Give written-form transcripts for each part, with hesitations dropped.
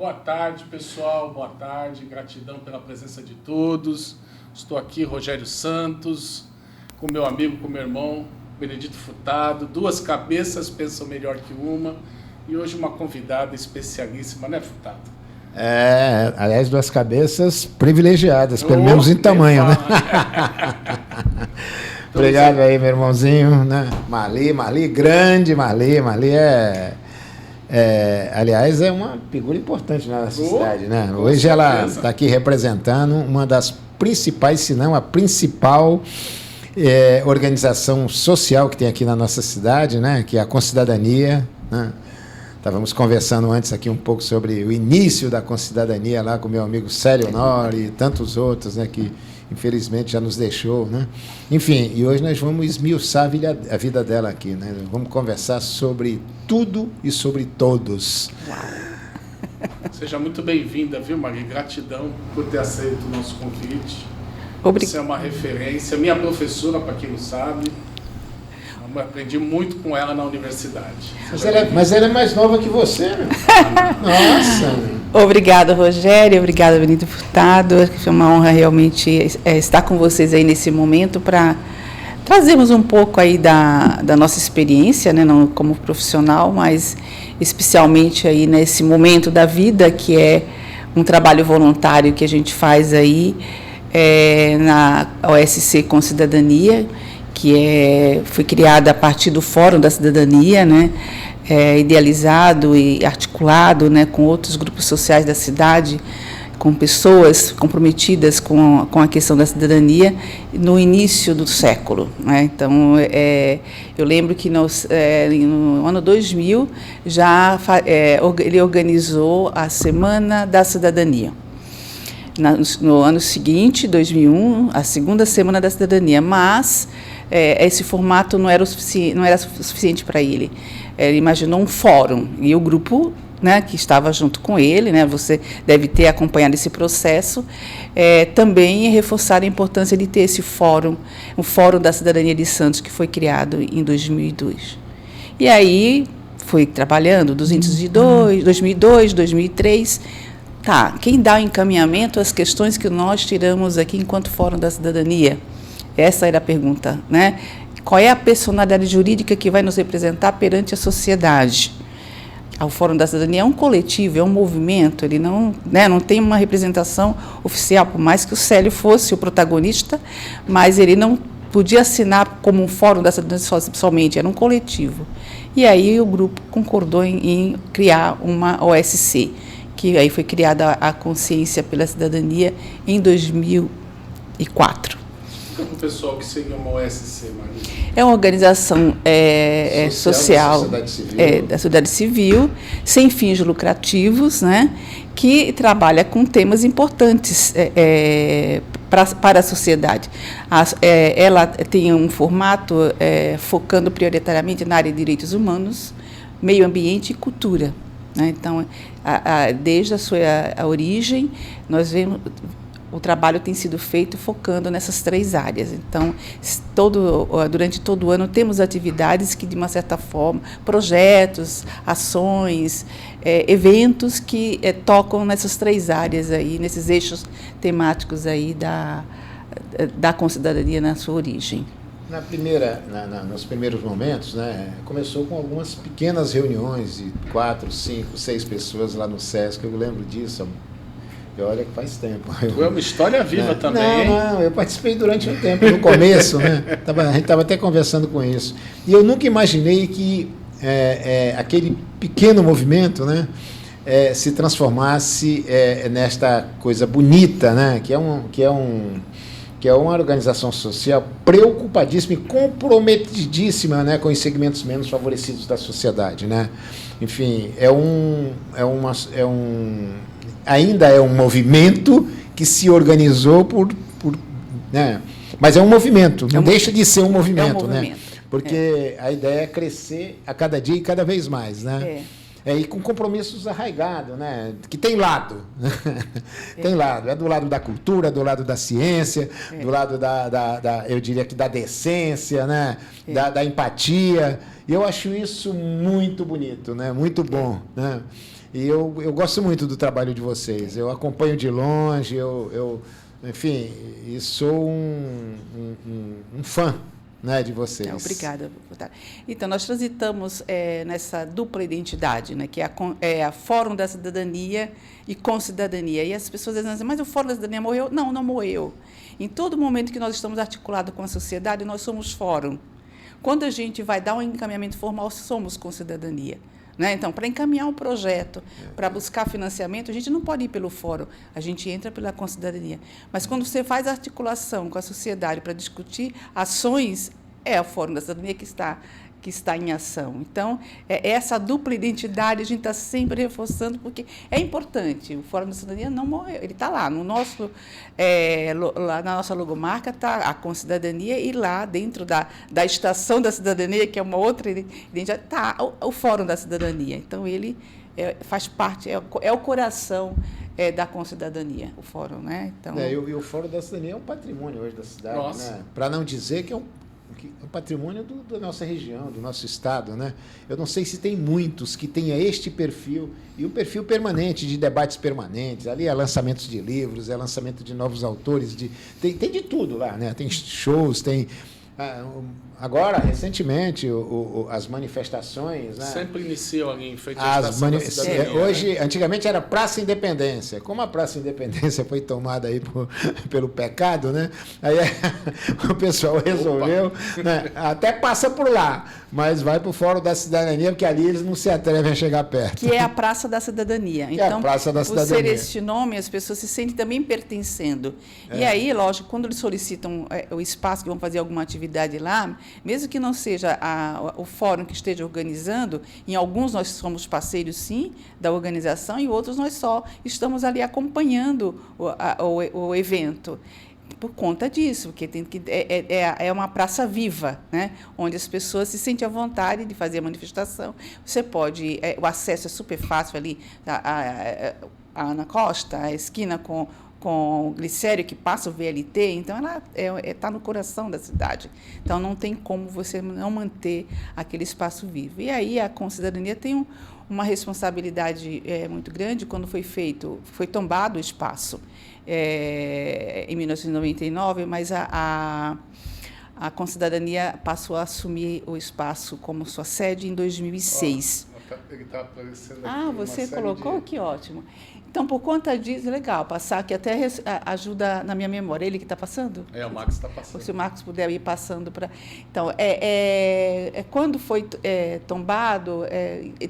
Boa tarde, pessoal. Boa tarde. Gratidão pela presença de todos. Estou aqui, Rogério Santos, com meu amigo, com meu irmão, Benedito Furtado. Duas cabeças pensam melhor que uma. E hoje uma convidada especialíssima, né, Furtado? Aliás, duas cabeças privilegiadas, pelo menos em tamanho, né? Obrigado aí, meu irmãozinho, né? Marli, grande Marli. Marli aliás, é uma figura importante na nossa cidade, né? Hoje ela está aqui representando uma das principais, se não a principal organização social que tem aqui na nossa cidade, né? Que é a Concidadania, né? Estávamos conversando antes aqui um pouco sobre o início da Concidadania lá com meu amigo Célio Nori e tantos outros, né, que infelizmente já nos deixou, né? Enfim, e hoje nós vamos esmiuçar a vida dela aqui, né? Vamos conversar sobre tudo e sobre todos. Seja muito bem-vinda, viu, Maria? Gratidão por ter aceito o nosso convite. Você é uma referência, minha professora, para quem não sabe. Eu aprendi muito com ela na universidade. Mas ela é mais nova que você, né? Nossa! Obrigada, Rogério. Obrigada, Benedito Furtado. Foi uma honra realmente estar com vocês aí nesse momento para trazermos um pouco aí da nossa experiência, né, não como profissional, mas especialmente aí nesse momento da vida, que é um trabalho voluntário que a gente faz aí na OSC Concidadania, que foi criada a partir do Fórum da Cidadania, né, idealizado e articulado, né, com outros grupos sociais da cidade, com pessoas comprometidas com a questão da cidadania no início do século, né? Então, eu lembro que no ano 2000 ele organizou a Semana da Cidadania. No ano seguinte, 2001, a segunda Semana da Cidadania, mas esse formato não era suficiente para ele. Ele imaginou um fórum e o grupo, né, que estava junto com ele, né, você deve ter acompanhado esse processo, também reforçar a importância de ter esse fórum, o Fórum da Cidadania de Santos, que foi criado em 2002. E aí foi trabalhando dos índices de 2002, 2003. Tá, quem dá o encaminhamento às questões que nós tiramos aqui enquanto Fórum da Cidadania? Essa era a pergunta, né? Qual é a personalidade jurídica que vai nos representar perante a sociedade? O Fórum da Cidadania é um coletivo, é um movimento, ele não tem uma representação oficial, por mais que o Célio fosse o protagonista, mas ele não podia assinar como um Fórum da Cidadania somente, era um coletivo. E aí o grupo concordou em criar uma OSC, que aí foi criada a Consciência pela Cidadania em 2004. Para o pessoal que seria uma OSC, Maria? É uma organização social da sociedade civil, sem fins lucrativos, né, que trabalha com temas importantes para a sociedade. Ela tem um formato focando prioritariamente na área de direitos humanos, meio ambiente e cultura. Então, desde a sua origem, nós vemos o trabalho tem sido feito focando nessas três áreas. Então, durante todo o ano, temos atividades que, de uma certa forma, projetos, ações, eventos que tocam nessas três áreas, aí, nesses eixos temáticos aí da Concidadania na sua origem. Nos primeiros momentos, né, começou com algumas pequenas reuniões de 4, 5, 6 pessoas lá no SESC, eu lembro disso, e olha que faz tempo. É uma história viva também. Não, eu participei durante um tempo, no começo, né, a gente estava até conversando com isso, e eu nunca imaginei que aquele pequeno movimento, né, se transformasse nesta coisa bonita, né, que é uma organização social preocupadíssima e comprometidíssima, né, com os segmentos menos favorecidos da sociedade, né? Enfim, ainda é um movimento que se organizou né? Mas é um movimento, não deixa de ser um movimento, né? Porque a ideia é crescer a cada dia e cada vez mais, né? e com compromissos arraigados, né? Que tem lado. Tem lado. É do lado da cultura, do lado da ciência, do lado eu diria que da decência, né? Da empatia. E eu acho isso muito bonito, né? Muito bom, né? E eu gosto muito do trabalho de vocês. Eu acompanho de longe, enfim, e sou um fã, né, de vocês. Obrigada, deputada. Então, nós transitamos nessa dupla identidade, né, que é a Fórum da Cidadania e Com Cidadania. E as pessoas dizem, mas o Fórum da Cidadania morreu? Não, não morreu. Em todo momento que nós estamos articulados com a sociedade, nós somos fórum. Quando a gente vai dar um encaminhamento formal, somos Com Cidadania. Né? Então, para encaminhar um projeto, para buscar financiamento, a gente não pode ir pelo fórum, a gente entra pela Com Cidadania. Mas quando você faz articulação com a sociedade para discutir ações, é o Fórum da Cidadania que está em ação. Então, essa dupla identidade a gente está sempre reforçando, porque é importante. O Fórum da Cidadania não morreu, ele está lá. Lá na nossa logomarca está a Com Cidadania, e lá dentro da Estação da Cidadania, que é uma outra identidade, está o Fórum da Cidadania. Então, ele faz parte, é o coração da Com Cidadania, o Fórum. Né? Então, e o Fórum da Cidadania é um patrimônio hoje da cidade, né? Para não dizer que é um patrimônio da nossa região, do nosso estado, né? Eu não sei se tem muitos que tenha este perfil, e um perfil permanente, de debates permanentes. Ali é lançamentos de livros, é lançamento de novos autores, tem de tudo lá, né? Tem shows, tem... Agora, recentemente, as manifestações... Né? Sempre iniciam ali em frente à Estação da Cidadania. Hoje, antigamente era Praça Independência. Como a Praça Independência foi tomada aí pelo pecado, né? Aí o pessoal resolveu, né? Até passa por lá, mas vai para o Fórum da Cidadania, porque ali eles não se atrevem a chegar perto. Que é a Praça da Cidadania. Então, é a Praça da Cidadania. Por ser este nome, as pessoas se sentem também pertencendo. E aí, lógico, quando eles solicitam o espaço, que vão fazer alguma atividade lá, mesmo que não seja o fórum que esteja organizando, em alguns nós somos parceiros, sim, da organização, e outros nós só estamos ali acompanhando o evento. Por conta disso, porque é uma praça viva, né? Onde as pessoas se sentem à vontade de fazer a manifestação. Você pode, o acesso é super fácil ali, a Ana Costa, a esquina com o Glicério, que passa o VLT, então ela está no coração da cidade. Então, não tem como você não manter aquele espaço vivo. E aí a Com Cidadania tem uma responsabilidade muito grande. Quando foi tombado o espaço em 1999, mas a Com Cidadania passou a assumir o espaço como sua sede em 2006. Ele está aparecendo aqui. Você colocou? Que ótimo. Então, por conta disso, legal, passar aqui até ajuda na minha memória. Ele que está passando? O Marcos está passando. Se o Marcos puder ir passando para... Então, quando foi tombado,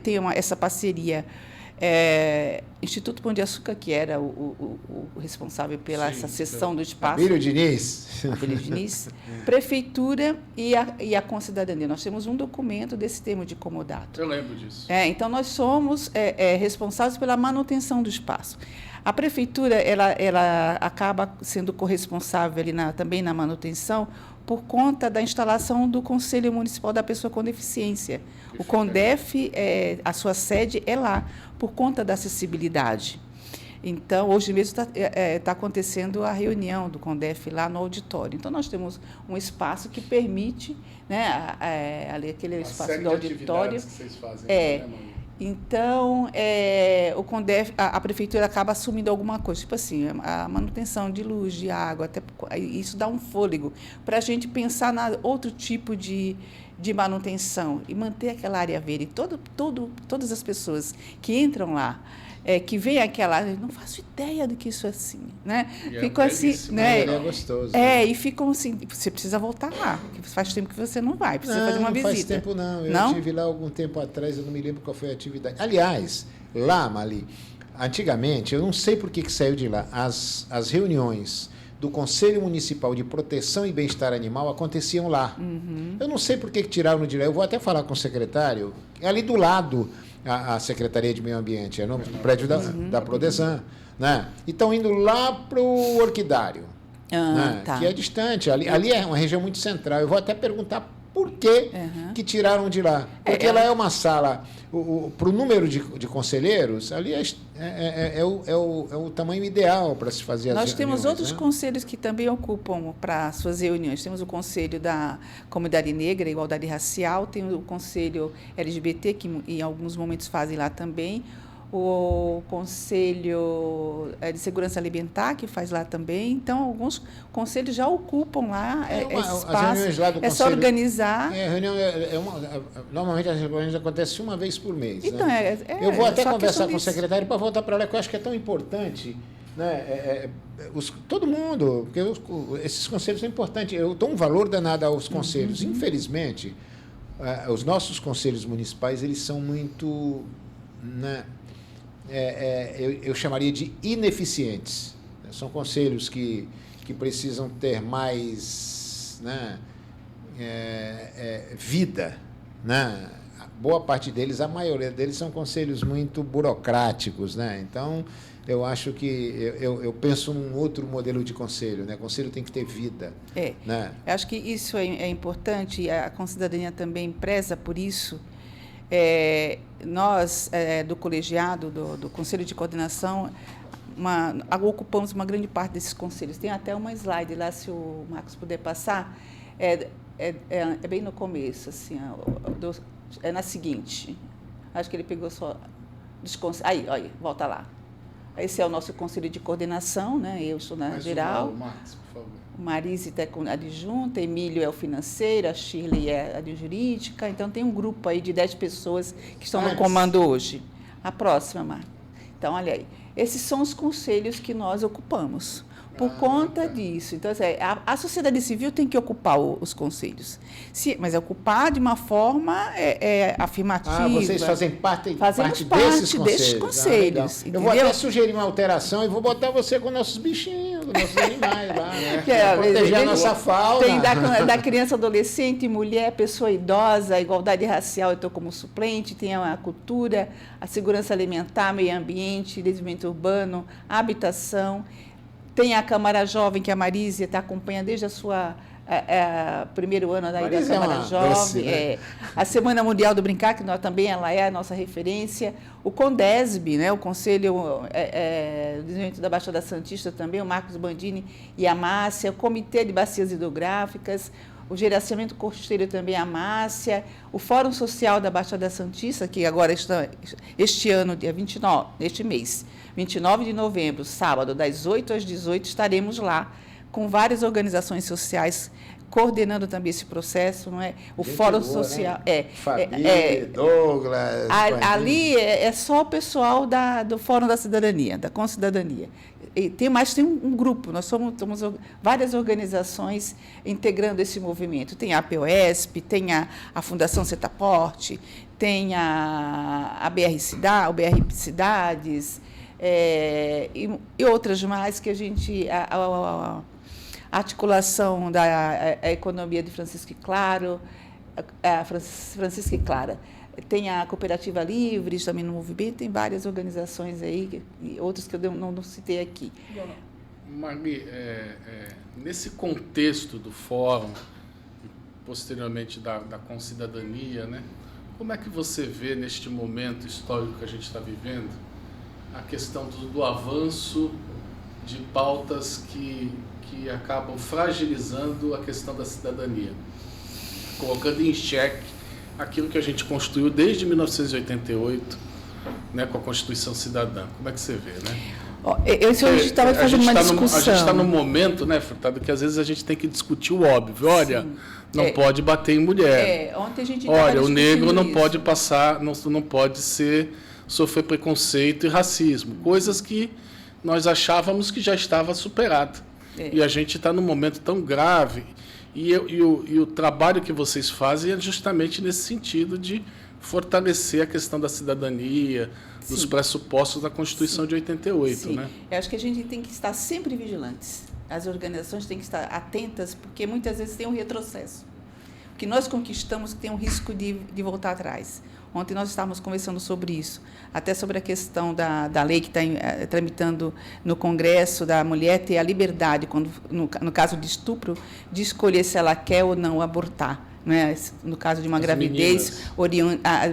tem essa parceria. Instituto Pão de Açúcar, que era o responsável pela essa cessão do espaço. Abílio Diniz. Prefeitura e a Com Cidadania. Nós temos um documento desse termo de comodato. Eu lembro disso. Então, nós somos responsáveis pela manutenção do espaço. A prefeitura ela acaba sendo corresponsável ali também na manutenção por conta da instalação do Conselho Municipal da Pessoa com Deficiência. O CONDEF, a sua sede é lá, por conta da acessibilidade. Então, hoje mesmo está acontecendo a reunião do CONDEF lá no auditório. Então, nós temos um espaço que permite, né, ali aquele espaço do auditório. Que vocês fazem, né, Maria? Então, o CONDEF, a prefeitura acaba assumindo alguma coisa, tipo assim, a manutenção de luz, de água, até isso dá um fôlego para a gente pensar em outro tipo de manutenção e manter aquela área verde. Todas as pessoas que entram lá, que veem aquela, não faço ideia do que isso é assim, né? Ficam assim, né? É gostoso. E ficam assim, você precisa voltar lá, porque faz tempo que você não vai, precisa fazer uma visita. Não faz tempo não, eu estive lá algum tempo atrás, eu não me lembro qual foi a atividade. Aliás, lá, Mali, antigamente, eu não sei por que saiu de lá, as reuniões do Conselho Municipal de Proteção e Bem-Estar Animal aconteciam lá. Uhum. Eu não sei por que tiraram de lá, eu vou até falar com o secretário, é ali do lado a Secretaria de Meio Ambiente, é no prédio da Prodesan, né? E estão indo lá para o Orquidário, né? Tá. Que é distante, ali é uma região muito central. Eu vou até perguntar por que que tiraram de lá. Porque lá é uma sala, para o número de conselheiros, ali é o tamanho ideal para se fazer as reuniões. Nós temos outros conselhos que também ocupam para as suas reuniões. Temos o Conselho da Comunidade Negra, Igualdade Racial, tem o Conselho LGBT, que em alguns momentos fazem lá também, o Conselho de Segurança Alimentar, que faz lá também. Então, alguns conselhos já ocupam lá esse espaço. Lá do conselho, só organizar. Normalmente as reuniões acontecem uma vez por mês. Então, né? Eu vou até conversar com o secretário para voltar para lá, que eu acho que é tão importante. Né? Todo mundo, porque esses conselhos são importantes. Eu dou um valor danado aos conselhos. Infelizmente, os nossos conselhos municipais, eles são muito... Né? Eu chamaria de ineficientes. São conselhos que precisam ter mais, né, vida. Né? Boa parte deles, a maioria deles, são conselhos muito burocráticos. Né? Então, eu acho que eu penso num outro modelo de conselho. Né? O conselho tem que ter vida. Né? Eu acho que isso é importante, e a Concidadania também preza por isso. Nós, do colegiado, do Conselho de Coordenação, ocupamos uma grande parte desses conselhos. Tem até uma slide lá, se o Marcos puder passar, é bem no começo, assim, é na seguinte, acho que ele pegou só... Aí, olha, volta lá. Esse é o nosso Conselho de Coordenação, né? Eu sou na geral. Marcos, por favor. Marise está com a adjunta, Emílio é o financeiro, a Shirley é a de jurídica. Então, tem um grupo aí de 10 pessoas que estão no comando hoje. A próxima, Marta. Então, olha aí. Esses são os conselhos que nós ocupamos. Por conta disso. Então, a sociedade civil tem que ocupar os conselhos. Mas ocupar de uma forma afirmativa. Vocês fazem parte desses conselhos. Eu vou até sugerir uma alteração e vou botar você com nossos bichinhos, com nossos animais lá, né? Proteger a nossa fauna. Tem da criança, adolescente, mulher, pessoa idosa, a igualdade racial, eu estou como suplente, tem a cultura, a segurança alimentar, meio ambiente, desenvolvimento urbano, habitação. Tem a Câmara Jovem, que a Marise está acompanhando desde a sua primeiro ano da Câmara Jovem. Doce, né? A Semana Mundial do Brincar, que também ela é a nossa referência. O CONDESB, né, o Conselho de Desenvolvimento da Baixada Santista também, o Marcos Bandini e a Márcia, o Comitê de Bacias Hidrográficas, o Gerenciamento Costeiro também, a Márcia, o Fórum Social da Baixada Santista, que agora está, este ano, dia 29, neste mês, 29 de novembro, sábado, das 8 às 18, estaremos lá com várias organizações sociais coordenando também esse processo, não é? O Fórum Social... Né? Fabi, Douglas... Ali é só o pessoal do Fórum da Cidadania, da Concidadania. Tem um grupo, nós somos várias organizações integrando esse movimento. Tem a APOESP, tem a Fundação Setaporte, tem a BR Cidades, e outras mais que a gente... A articulação da economia de Francisco e Claro, Francisco e Clara. Tem a Cooperativa Livres também no movimento, tem várias organizações aí, e outras que eu não citei aqui. Marli, nesse contexto do fórum, posteriormente da Concidadania, né, como é que você vê neste momento histórico que a gente está vivendo a questão do avanço de pautas que acabam fragilizando a questão da cidadania, colocando em xeque aquilo que a gente construiu desde 1988, né, com a Constituição Cidadã. Como é que você vê, né? A gente estava fazendo uma discussão. A gente está no momento, né, Furtado, que às vezes a gente tem que discutir o óbvio. Olha, não pode bater em mulher. Ontem a gente olha, o negro não pode passar, não pode sofrer preconceito e racismo, coisas que nós achávamos que já estava superado. E a gente está num momento tão grave. E o trabalho que vocês fazem é justamente nesse sentido de fortalecer a questão da cidadania, dos pressupostos da Constituição de 88. Né? Eu acho que a gente tem que estar sempre vigilantes. As organizações têm que estar atentas, porque muitas vezes tem um retrocesso. O que nós conquistamos tem um risco de voltar atrás. Ontem nós estávamos conversando sobre isso, até sobre a questão da lei que está tramitando no Congresso, da mulher ter a liberdade, no caso de estupro, de escolher se ela quer ou não abortar. né, no caso de uma As gravidez,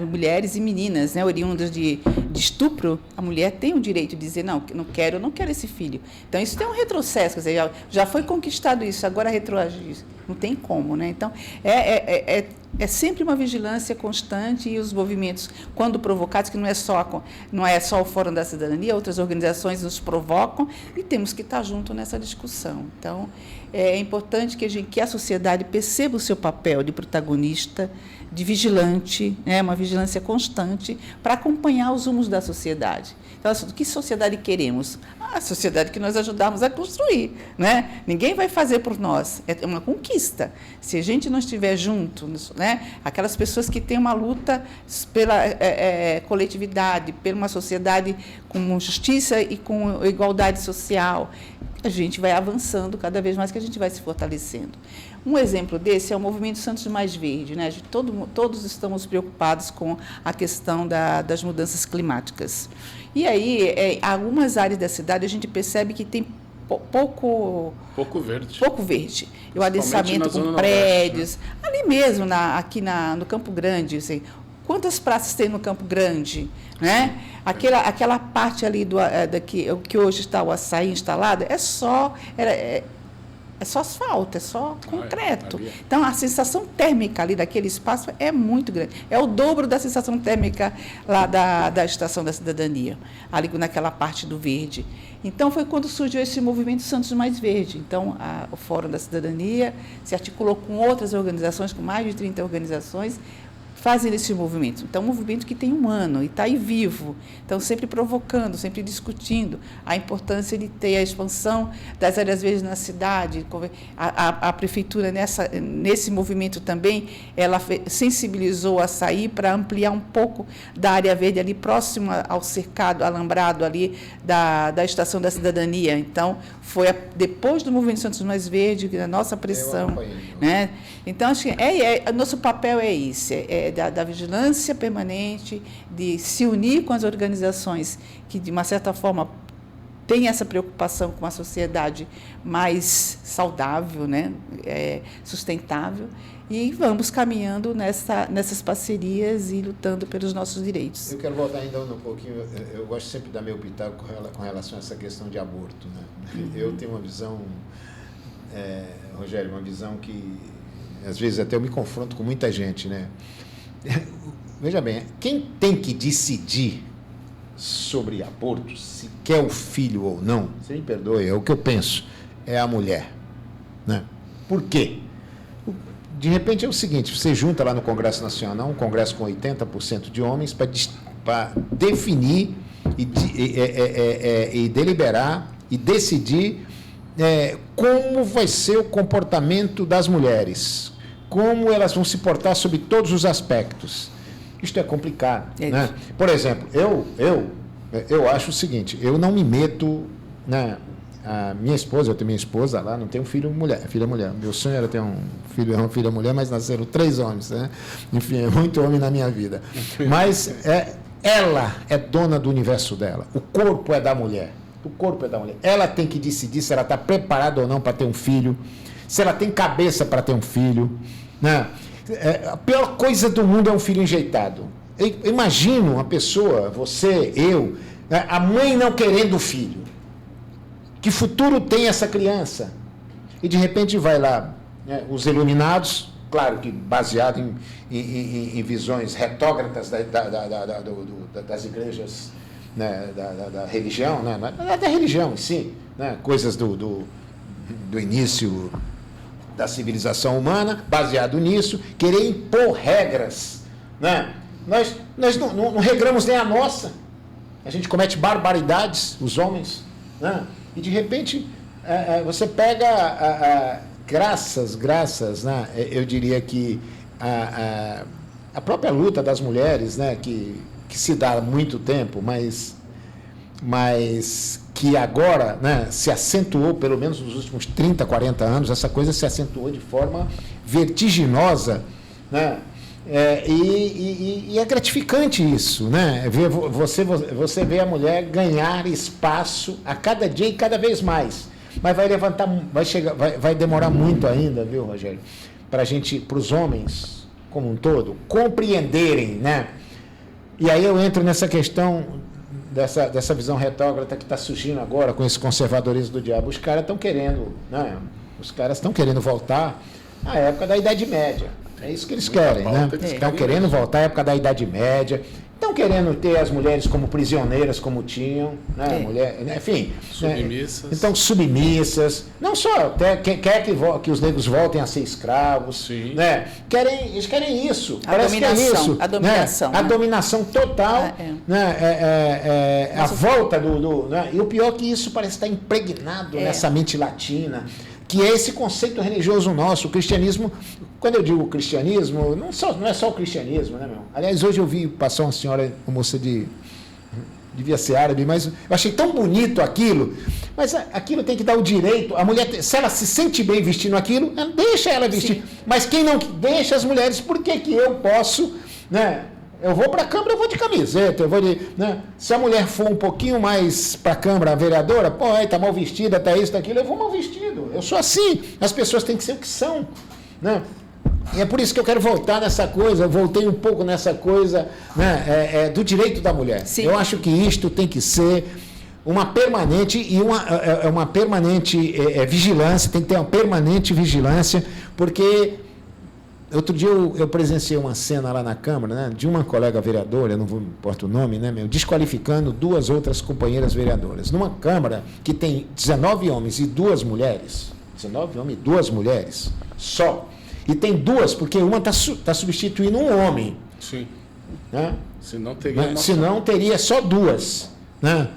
mulheres e meninas, né, oriundas de estupro, a mulher tem o direito de dizer, não quero esse filho. Então, isso tem um retrocesso, quer dizer, já foi conquistado isso, agora retroagir, não tem como, né? Então, é sempre uma vigilância constante e os movimentos, quando provocados, que não é só o Fórum da Cidadania, outras organizações nos provocam e temos que estar junto nessa discussão. Então, é importante que a sociedade perceba o seu papel de protagonista, de vigilante, né, uma vigilância constante para acompanhar os rumos da sociedade. Então, assim, que sociedade queremos? A sociedade que nós ajudamos a construir, né? Ninguém vai fazer por nós, é uma conquista. Se a gente não estiver junto, né, aquelas pessoas que têm uma luta pela coletividade, por uma sociedade com justiça e com igualdade social, a gente vai avançando cada vez mais, que a gente vai se fortalecendo. Um exemplo desse é o Movimento Santos Mais Verde, né? Todos estamos preocupados com a questão das mudanças climáticas. E aí, algumas áreas da cidade, a gente percebe que tem pouco verde. O adensamento com prédios. Nordeste, né? Ali mesmo, aqui no Campo Grande, assim, quantas praças tem no Campo Grande, né? Aquela parte ali que hoje está o açaí instalado, é só asfalto, é só concreto. Então, a sensação térmica ali daquele espaço é muito grande. É o dobro da sensação térmica lá da Estação da Cidadania, ali naquela parte do verde. Então, foi quando surgiu esse movimento Santos Mais Verde. Então, o Fórum da Cidadania se articulou com outras organizações, com mais de 30 organizações, fazem esse movimento. Então, um movimento que tem um ano e está aí vivo. Então, sempre provocando, sempre discutindo a importância de ter a expansão das áreas verdes na cidade. A prefeitura, nesse movimento também, ela sensibilizou a sair para ampliar um pouco da área verde ali próxima ao cercado, alambrado ali da Estação da Cidadania. Então, foi depois do Movimento Santos Mais Verde, a nossa pressão. Né? Então, acho que nosso papel é esse, da vigilância permanente, de se unir com as organizações que, de uma certa forma, têm essa preocupação com uma sociedade mais saudável, né? Sustentável, e vamos caminhando nessas parcerias e lutando pelos nossos direitos. Eu quero voltar ainda um pouquinho, eu gosto sempre de dar meu pitaco com relação a essa questão de aborto, né? Uhum. Eu tenho uma visão, Rogério, uma visão que às vezes até eu me confronto com muita gente, né? Veja bem, quem tem que decidir sobre aborto, se quer o filho ou não, você me perdoe, é o que eu penso, é a mulher, né? Por quê? De repente é o seguinte, você junta lá no Congresso Nacional, um congresso com 80% de homens, para definir e deliberar e decidir como vai ser o comportamento das mulheres, como elas vão se portar sobre todos os aspectos. Isto é complicado, né? Por exemplo, eu acho o seguinte, eu não me meto, né? Eu tenho minha esposa lá, não tenho filha mulher. Meu sonho era ter uma filha mulher, mas nasceram 3 homens, né? Enfim, é muito homem na minha vida. Mas ela é dona do universo dela. O corpo é da mulher. Ela tem que decidir se ela está preparada ou não para ter um filho, se ela tem cabeça para ter um filho, né? A pior coisa do mundo é um filho enjeitado. Eu imagino uma pessoa, você, eu, a mãe não querendo o filho. Que futuro tem essa criança? E de repente vai lá, né, os iluminados, claro que baseado em visões retógratas das igrejas, né, da religião, né, da religião em si, né, coisas do início da civilização humana, baseado nisso, querer impor regras, né? Nós não regramos nem a nossa. A gente comete barbaridades, os homens, né? E de repente você pega graças, né? Eu diria que a própria luta das mulheres, né? Que se dá há muito tempo, mas que agora, né, se acentuou, pelo menos nos últimos 30, 40 anos, essa coisa se acentuou de forma vertiginosa, né? E é gratificante isso, né? Você vê a mulher ganhar espaço a cada dia e cada vez mais, mas vai demorar muito ainda, viu, Rogério? para os homens como um todo, compreenderem, né? E aí eu entro nessa questão dessa visão retrógrada que está surgindo agora com esse conservadorismo do diabo. Os caras estão querendo, né? Os caras estão querendo voltar à época da Idade Média. É isso que eles querem, né? Estão querendo voltar à época da Idade Média. Estão querendo ter as mulheres como prisioneiras, como tinham, né? Mulher, enfim. Submissas. Né? Então, submissas. Não só quer que os negros voltem a ser escravos. Sim. Né? Eles querem isso. A Parece dominação, que é isso. a dominação. Né? A dominação total. Né? A volta né? E o pior é que isso parece estar impregnado nessa mente latina, que é esse conceito religioso nosso. O cristianismo, quando eu digo cristianismo, não é só o cristianismo, né, meu? Aliás, hoje eu vi passar uma senhora, uma moça devia ser árabe, mas eu achei tão bonito aquilo. Mas aquilo tem que dar o direito, a mulher, se ela se sente bem vestindo aquilo, deixa ela vestir. Sim. Mas quem não deixa as mulheres, por que eu posso, né? Eu vou para a Câmara, eu vou de camiseta, né? Se a mulher for um pouquinho mais para a Câmara, a vereadora, pô, tá mal vestida, tá isso, tá aquilo, eu vou mal vestido. Eu sou assim. As pessoas têm que ser o que são, né? E é por isso que eu quero voltar nessa coisa, eu voltei um pouco nessa coisa, né, do direito da mulher. Sim. Eu acho que isto tem que ser uma permanente e uma permanente vigilância, tem que ter uma permanente vigilância, porque outro dia eu presenciei uma cena lá na Câmara, né, de uma colega vereadora, eu não importa o nome, né, desqualificando 2 outras companheiras vereadoras. Numa Câmara que tem 19 homens e 2 mulheres, 19 homens e 2 mulheres, só. E tem 2, porque uma está substituindo um homem. Sim. Né? Senão teria só 2. Né?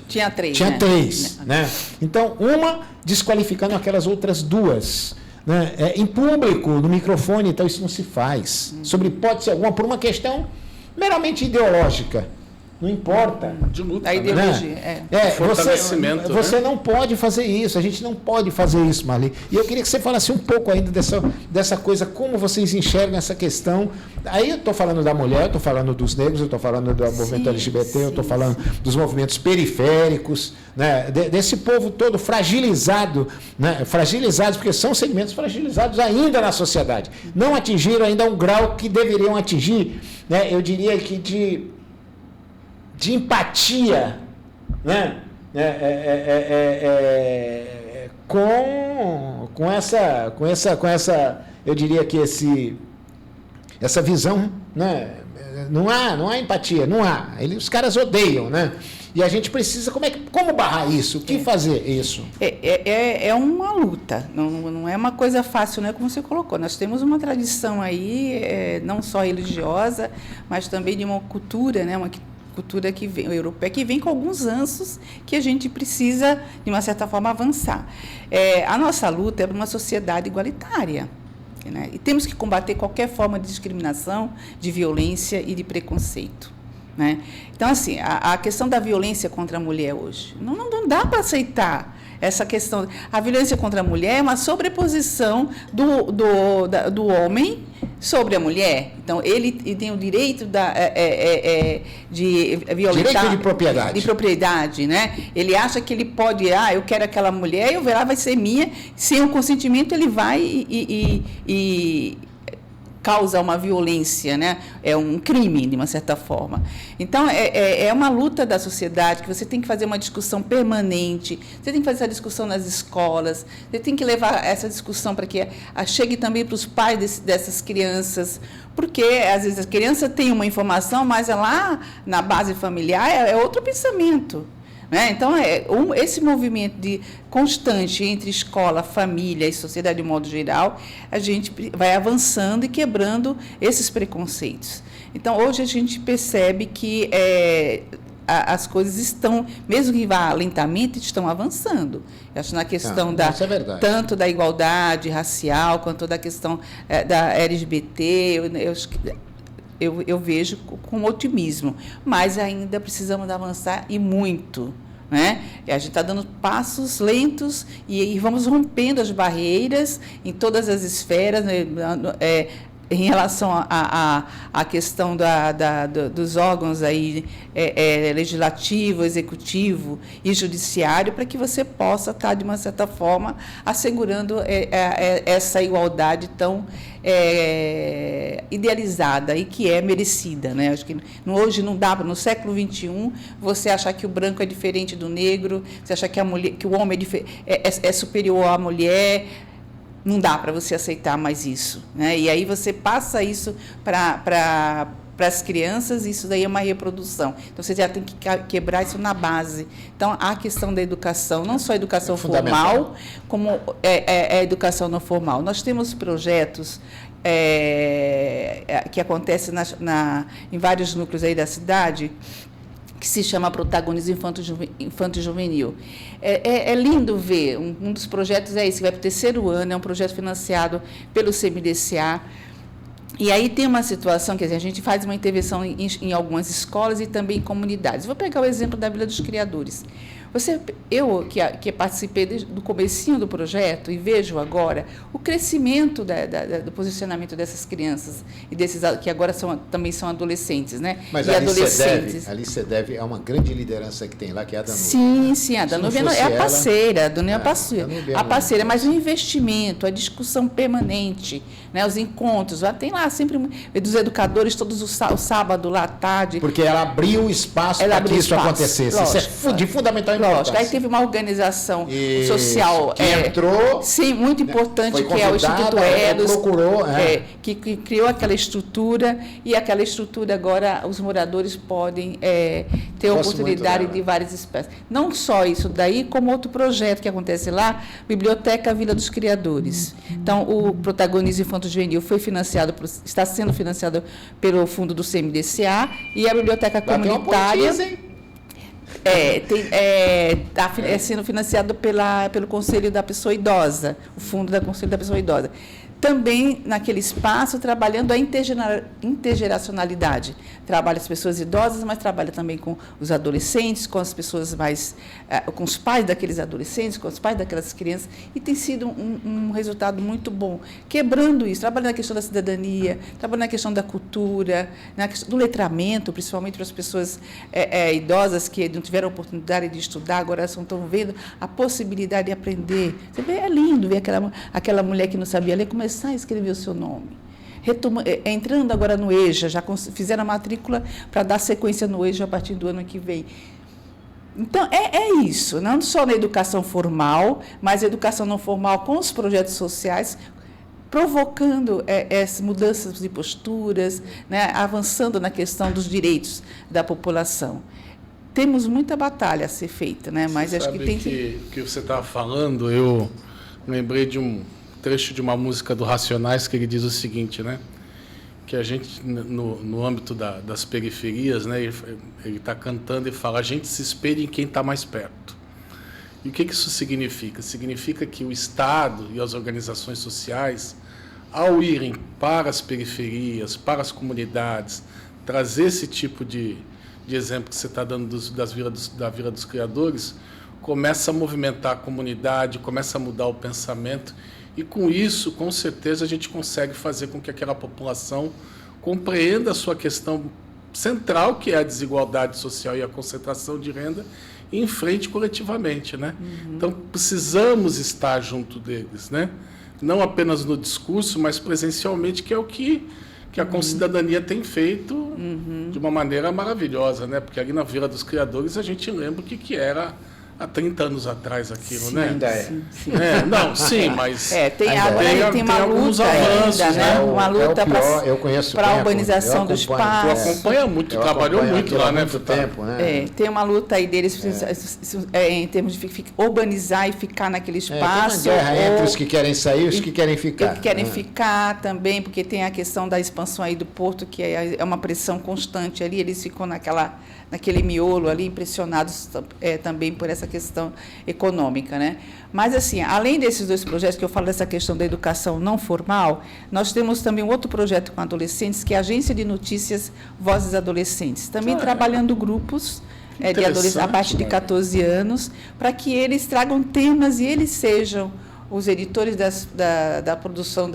Tinha 3. Tinha 3. Né? Então, uma desqualificando aquelas outras 2. Né? Em público, no microfone, então isso não se faz. Sobre hipótese alguma, por uma questão meramente ideológica. Não importa. De luta. A ideologia. Né? Fortalecimento. Você não pode fazer isso. A gente não pode fazer isso, Marli. E eu queria que você falasse um pouco ainda dessa coisa, como vocês enxergam essa questão. Aí eu estou falando da mulher, eu estou falando dos negros, eu estou falando do movimento LGBT, eu estou falando dos movimentos periféricos, né? Desse povo todo fragilizado, né? Fragilizados, porque são segmentos fragilizados ainda na sociedade. Não atingiram ainda um grau que deveriam atingir, né? Eu diria que de empatia, né? Com essa, eu diria que essa visão, né? Não há empatia, não há. Os caras odeiam, né? E a gente precisa, como barrar isso? O que fazer isso? É uma luta, não é uma coisa fácil, não é como você colocou. Nós temos uma tradição aí, não só religiosa, mas também de uma cultura, né? Uma cultura que vem, europeia, que vem com alguns anos que a gente precisa, de uma certa forma, avançar. A nossa luta é para uma sociedade igualitária, né? E temos que combater qualquer forma de discriminação, de violência e de preconceito, né? Então, assim, a questão da violência contra a mulher hoje, não dá para aceitar essa questão. A violência contra a mulher é uma sobreposição do homem sobre a mulher. Então, ele tem o direito de violentar... Direito de propriedade. De propriedade, né? Ele acha que ele pode... eu quero aquela mulher, eu ver lá, vai ser minha. Sem o consentimento, ele vai e causa uma violência, né? É um crime, de uma certa forma. Então, é uma luta da sociedade, que você tem que fazer uma discussão permanente, você tem que fazer essa discussão nas escolas, você tem que levar essa discussão para que chegue também para os pais dessas crianças, porque, às vezes, a criança tem uma informação, mas lá, na base familiar, é outro pensamento. Então, esse movimento constante entre escola, família e sociedade de modo geral, a gente vai avançando e quebrando esses preconceitos. Então, hoje a gente percebe que as coisas estão, mesmo que vá lentamente, estão avançando. Eu acho na questão tanto da igualdade racial, quanto da questão da LGBT, eu vejo com otimismo, mas ainda precisamos avançar e muito, né? A gente está dando passos lentos e vamos rompendo as barreiras em todas as esferas, né? em relação à questão dos órgãos aí, legislativo, executivo e judiciário, para que você possa estar, de uma certa forma, assegurando essa igualdade tão idealizada e que é merecida, né? Acho que hoje não dá, no século XXI, você achar que o branco é diferente do negro, você achar que o homem é superior à mulher. Não dá para você aceitar mais isso, né? E aí você passa isso para as crianças, e isso daí é uma reprodução. Então, você já tem que quebrar isso na base. Então, a questão da educação, não só a educação formal, como a educação não formal. Nós temos projetos que acontecem em vários núcleos aí da cidade, que se chama Protagonismo Infanto-Juvenil. É lindo ver, um dos projetos é esse, que vai para o 3º ano, é um projeto financiado pelo CMDCA, e aí tem uma situação, quer dizer, a gente faz uma intervenção em algumas escolas e também em comunidades. Vou pegar o exemplo da Vila dos Criadores. Eu que participei do comecinho do projeto e vejo agora o crescimento do posicionamento dessas crianças e desses que agora também são adolescentes, né? Mas ali você deve a uma grande liderança que tem lá, que é a Sim, Danúbia. sim, a Danúbia é a parceira, a Danúbia é a parceira, mas o investimento, a discussão permanente, né? Os encontros, tem lá sempre dos educadores, todos os sábados lá à tarde. Porque ela abriu espaço para que isso acontecesse. Lógico, isso é de fundamental. Lógico, aí teve uma organização social que entrou, sim, muito importante, que é o Instituto Eros, que criou aquela estrutura, e aquela estrutura agora os moradores podem ter oportunidade de várias espécies. Não só isso daí, como outro projeto que acontece lá, Biblioteca Vila dos Criadores. Então, o Protagonismo Infanto-Juvenil está sendo financiado pelo fundo do CMDCA, e a Biblioteca Comunitária está sendo financiado pelo Conselho da Pessoa Idosa, o Fundo do Conselho da Pessoa Idosa. Também, naquele espaço, trabalhando a intergeracionalidade. Trabalha as pessoas idosas, mas trabalha também com os adolescentes, com as pessoas com os pais daqueles adolescentes, com os pais daquelas crianças, e tem sido um resultado muito bom. Quebrando isso, trabalhando na questão da cidadania, trabalhando na questão da cultura, na questão do letramento, principalmente para as pessoas idosas que não tiveram oportunidade de estudar, agora estão vendo a possibilidade de aprender. Você vê, é lindo ver aquela mulher que não sabia ler, começar a escrever o seu nome. Entrando agora no EJA, já fizeram a matrícula para dar sequência no EJA a partir do ano que vem. Então, é isso, não só na educação formal, mas a educação não formal com os projetos sociais, provocando essas mudanças de posturas, né, avançando na questão dos direitos da população. Temos muita batalha a ser feita, né, mas acho que tem que você estava falando, eu lembrei de um trecho de uma música do Racionais, que ele diz o seguinte, né? Que a gente, no âmbito das periferias, né, ele está cantando e fala: a gente se espelha em quem está mais perto. E o que isso significa? Significa que o Estado e as organizações sociais, ao irem para as periferias, para as comunidades, trazer esse tipo de exemplo que você está dando da Vila dos Criadores, começa a movimentar a comunidade, começa a mudar o pensamento. E com isso, com certeza, a gente consegue fazer com que aquela população compreenda a sua questão central, que é a desigualdade social e a concentração de renda, e enfrente coletivamente, né? Uhum. Então, precisamos estar junto deles, né? Não apenas no discurso, mas presencialmente, que é o que a Concidadania tem feito de uma maneira maravilhosa, né? Porque ali na Vila dos Criadores a gente lembra o que era há 30 anos atrás aquilo, sim, né? Ainda é. Sim, mas tem uma alguns luta avanços, ainda, né? Uma luta para a urbanização do espaço. Tu acompanha muito, trabalhou muito lá, né? Muito tempo, né? Tem uma luta aí deles em termos de urbanizar e ficar naquele espaço. Tem uma guerra entre os que querem sair e os que querem ficar. Os que querem ficar também, porque tem a questão da expansão aí do porto, que é uma pressão constante ali, eles ficam naquele miolo ali, impressionados também por essa questão econômica, né? Mas, assim, além desses dois projetos que eu falo dessa questão da educação não formal, nós temos também um outro projeto com adolescentes, que é a Agência de Notícias Vozes Adolescentes, também trabalhando grupos de adolescentes a partir de 14 anos, para que eles tragam temas e eles sejam os editores da produção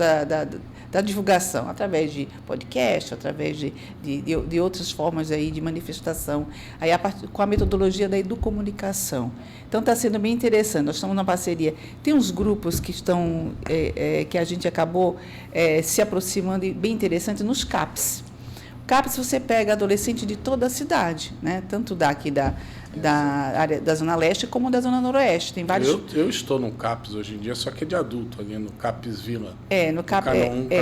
da divulgação, através de podcast, através de outras formas aí de manifestação, aí com a metodologia da educomunicação. Então está sendo bem interessante. Nós estamos numa parceria. Tem uns grupos que estão que a gente acabou se aproximando e bem interessante nos CAPs. CAPs você pega adolescente de toda a cidade, né? Tanto daqui da área da Zona Leste como da Zona Noroeste. Tem vários. Eu estou no CAPS hoje em dia, só que é de adulto, ali no CAPS Vila. No CAPS.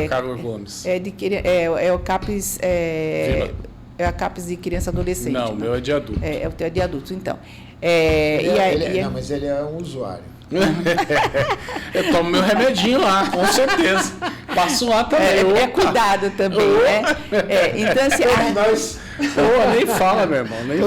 Carlos Gomes. É o CAPS. Vila. É a CAPS de criança e adolescente. Não, o meu é de adulto. O teu é de adulto, então. Não, mas ele é um usuário. Eu tomo meu remedinho lá, com certeza. Passo lá também. Cuidado também, né? Então, assim, nem fala, meu irmão. Nem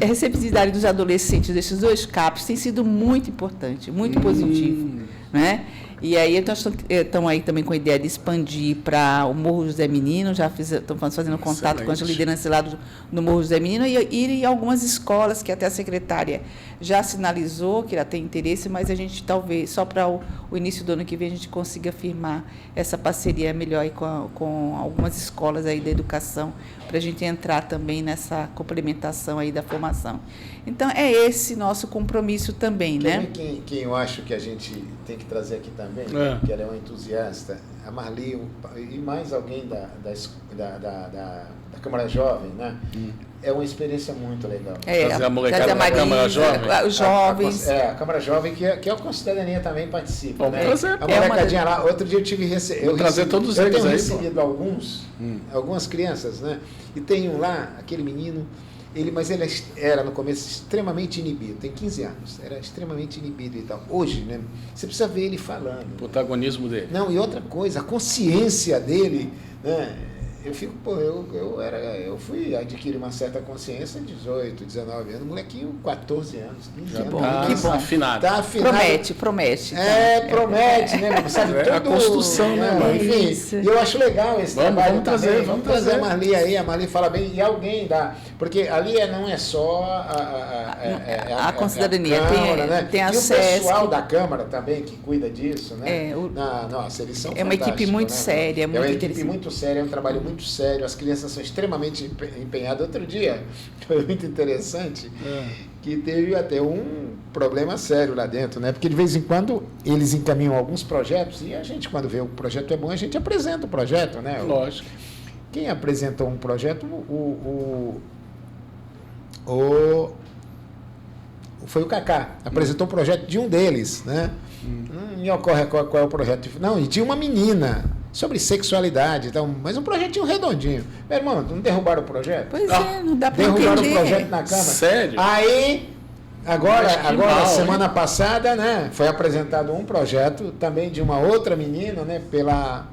a receptividade dos adolescentes desses dois CAPs tem sido muito importante, muito positivo, né? E aí nós estamos aí também com a ideia de expandir para o Morro José Menino, já estamos fazendo contato com as lideranças lá do Morro José Menino e ir em algumas escolas que até a secretária já sinalizou que ela tem interesse, mas a gente talvez, só para o início do ano que vem, a gente consiga firmar essa parceria melhor aí com algumas escolas aí da educação, para a gente entrar também nessa complementação aí da formação. Então, é esse nosso compromisso também, né? Quem eu acho que a gente tem que trazer aqui também, que ela é uma entusiasta, a Marli e mais alguém da Câmara Jovem, né? É uma experiência muito legal. Trazer a molecada da Câmara Jovem. Os jovens. A Câmara Jovem, que é o Cidadania também participa. Né? A molecadinha lá, outro dia eu trazer todos eles aí. Eu tenho recebido algumas crianças, né? E tem um lá, aquele menino, mas ele era no começo extremamente inibido, tem 15 anos, era extremamente inibido e tal. Hoje, né, você precisa ver ele falando. O protagonismo dele. Não, e outra coisa, a consciência dele, né? Eu fico, eu fui adquirir uma certa consciência em 18, 19 anos, molequinho, 14 anos, 15 anos. Que bom. Afinado. Tá afinado. Promete. Promete, né? Sabe, a construção, né, mano? Enfim, e eu acho legal esse trabalho também. Vamos trazer a Marli aí, a Marli fala bem, e alguém porque ali não é só a Concidadania, Câmara, né? tem e acesso. O pessoal da Câmara também, que cuida disso, né? Nossa, eles são uma equipe muito séria, muito interessante. É uma equipe muito séria, é um trabalho muito sério, as crianças são extremamente empenhadas. Outro dia, foi muito interessante, que teve até um problema sério lá dentro, né? Porque de vez em quando eles encaminham alguns projetos e a gente, quando vê o projeto é bom, a gente apresenta o projeto, né? Lógico. Quem apresentou um projeto, foi o Cacá, apresentou o projeto de um deles, né? Não me ocorre qual é o projeto. Não, e tinha uma menina sobre sexualidade, então, mas um projetinho redondinho. Meu irmão, não derrubaram o projeto? Pois não dá para entender. Derrubaram o projeto na Câmara. Sério? Aí, agora semana passada, né, foi apresentado um projeto também de uma outra menina, né, pela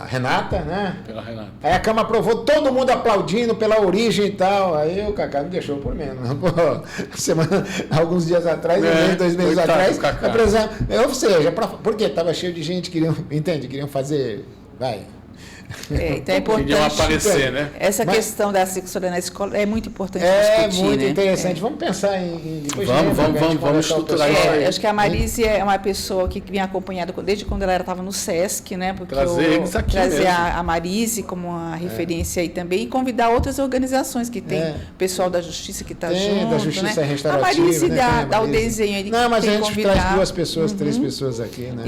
Renata, né? Pela Renata. Aí a Câmara aprovou, todo mundo aplaudindo pela origem e tal. Aí o Cacá não deixou por menos. Alguns dias atrás, 2 meses atrás, ou seja, porque estava cheio de gente que queriam fazer. Então é importante. Queriam aparecer, né? Essa questão da sexualidade na escola é muito importante discutir, muito né? interessante. Vamos pensar em depois vamos estruturar isso aí. Acho que a Marise é uma pessoa que vem acompanhada desde quando ela estava no SESC, né? Porque trazer a Marise como uma referência aí também e convidar outras organizações que tem pessoal da Justiça que está junto, da Justiça Restaurativa. A Marise dá o desenho aí. Não, mas a gente traz 2 pessoas, 3 pessoas aqui, né?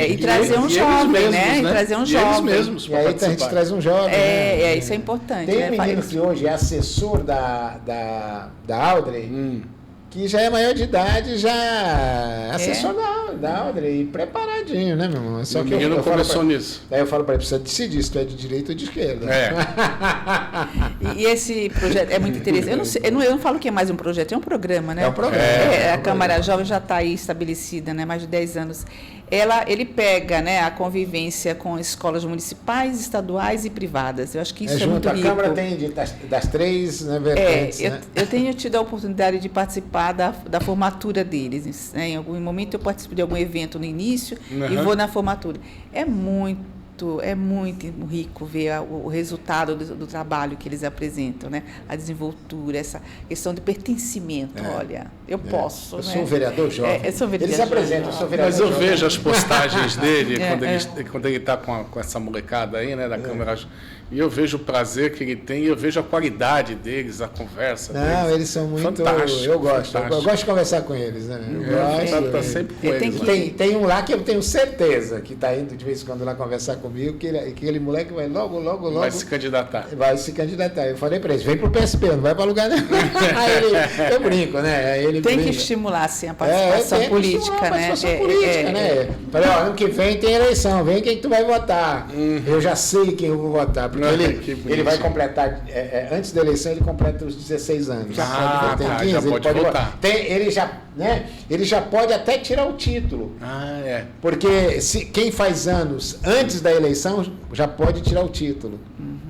E trazer um jovem, né? E trazer um jovem. Mesmos, e aí a gente traz um jovem. Isso é importante. Tem um menino que hoje é assessor da Audrey, que já é maior de idade, já é assessor da Audrey, e preparadinho, né, meu irmão? Só que o menino começou nisso. Daí eu falo para ele, precisa decidir se tu é de direita ou de esquerda. E esse projeto é muito interessante. Eu não falo que é mais um projeto, é um programa, né? É um programa. A Câmara Jovem já está aí estabelecida, né? Mais de 10 anos. Ele pega, né, a convivência com escolas municipais, estaduais e privadas. Eu acho que isso é muito rico. A Câmara tem das 3 vertentes, né? Eu tenho tido a oportunidade de participar da formatura deles. Né? Em algum momento eu participo de algum evento no início e vou na formatura. É muito muito rico ver o resultado do trabalho que eles apresentam, né? A desenvoltura, essa questão de pertencimento. Olha, eu posso. Eu sou um vereador jovem. Eu sou vereador eles apresentam, eu sou vereador Mas eu jovem. vejo as postagens dele quando ele está com essa molecada aí, né, da câmera. E eu vejo o prazer que ele tem, e eu vejo a qualidade deles, a conversa deles. Eles são muito... Fantástico, eu gosto. fantástico. Eu gosto de conversar com eles, né? Tá sempre com eles. Tem um lá que eu tenho certeza que está indo de vez em quando lá conversar comigo, que aquele moleque vai logo... Vai se candidatar. Vai se candidatar. Eu falei para eles, vem pro PSP, não vai para lugar nenhum. Aí eu brinco, né? Aí ele tem brinca. que estimular, sim, a participação política, né? Falei, ano que vem tem eleição, vem quem tu vai votar. Eu já sei quem eu vou votar, porque ele vai completar, antes da eleição ele completa os 16 anos. Já pode votar. Ele já pode até tirar o título. Porque quem faz anos antes da eleição já pode tirar o título.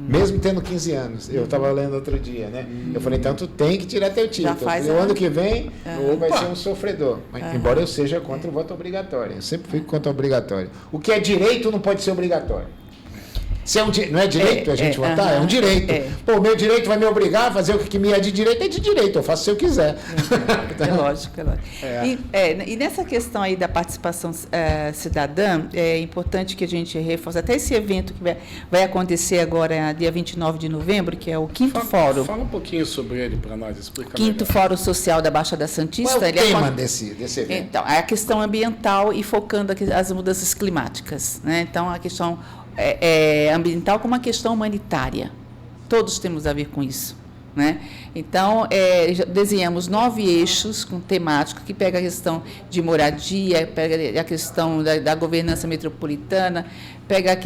Mesmo tendo 15 anos. Eu estava lendo outro dia, né? Eu falei, então tu tem que tirar teu título. Porque o ano que vem vai ser um sofredor. Mas, embora eu seja contra o voto obrigatório. Eu sempre fui contra o obrigatório. O que é direito não pode ser obrigatório. Se não é direito a gente votar? É um direito. Pô, o meu direito vai me obrigar a fazer o que me é de direito, eu faço se eu quiser. É lógico. E nessa questão aí da participação cidadã, é importante que a gente reforce, até esse evento que vai acontecer agora, dia 29 de novembro, que é o 5º Fórum. Fala um pouquinho sobre ele para nós, explica 5º Fórum Social da Baixada Santista. Qual é o tema desse evento? Então, é a questão ambiental e focando as mudanças climáticas, né? Então, a questão ambiental como uma questão humanitária. Todos temos a ver com isso, né? Então, desenhamos 9 eixos com temática que pega a questão de moradia, pega a questão da governança metropolitana, pega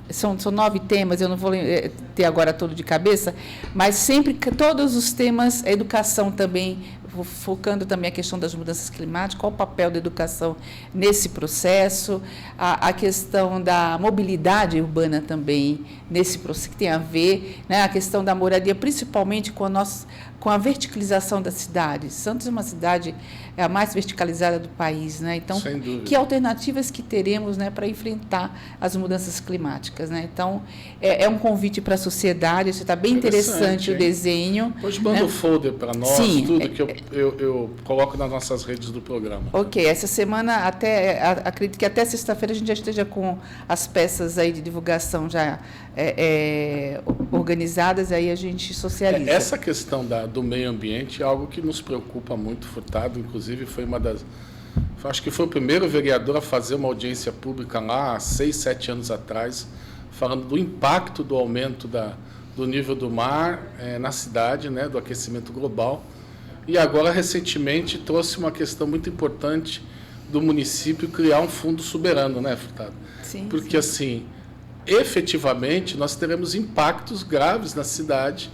são 9 temas, eu não vou ter agora todo de cabeça, mas sempre todos os temas, a educação também, focando também a questão das mudanças climáticas, qual o papel da educação nesse processo, a questão da mobilidade urbana também, nesse processo, que tem a ver, né, a questão da moradia, principalmente com a verticalização das cidades. Santos é uma cidade a mais verticalizada do país, né? Então, que alternativas que teremos, né, para enfrentar as mudanças climáticas, né? Então, é um convite para a sociedade, está bem interessante o desenho. Hoje manda o folder para nós, tudo que eu coloco nas nossas redes do programa. Ok, essa semana, acredito que até sexta-feira a gente já esteja com as peças aí de divulgação já organizadas, aí a gente socializa. Essa questão do meio ambiente é algo que nos preocupa muito, Furtado, inclusive acho que foi o primeiro vereador a fazer uma audiência pública lá há 6, 7 anos atrás, falando do impacto do aumento do nível do mar na cidade, né, do aquecimento global. E agora, recentemente, trouxe uma questão muito importante do município criar um fundo soberano, né, Furtado? Sim. Porque, assim, efetivamente, nós teremos impactos graves na cidade,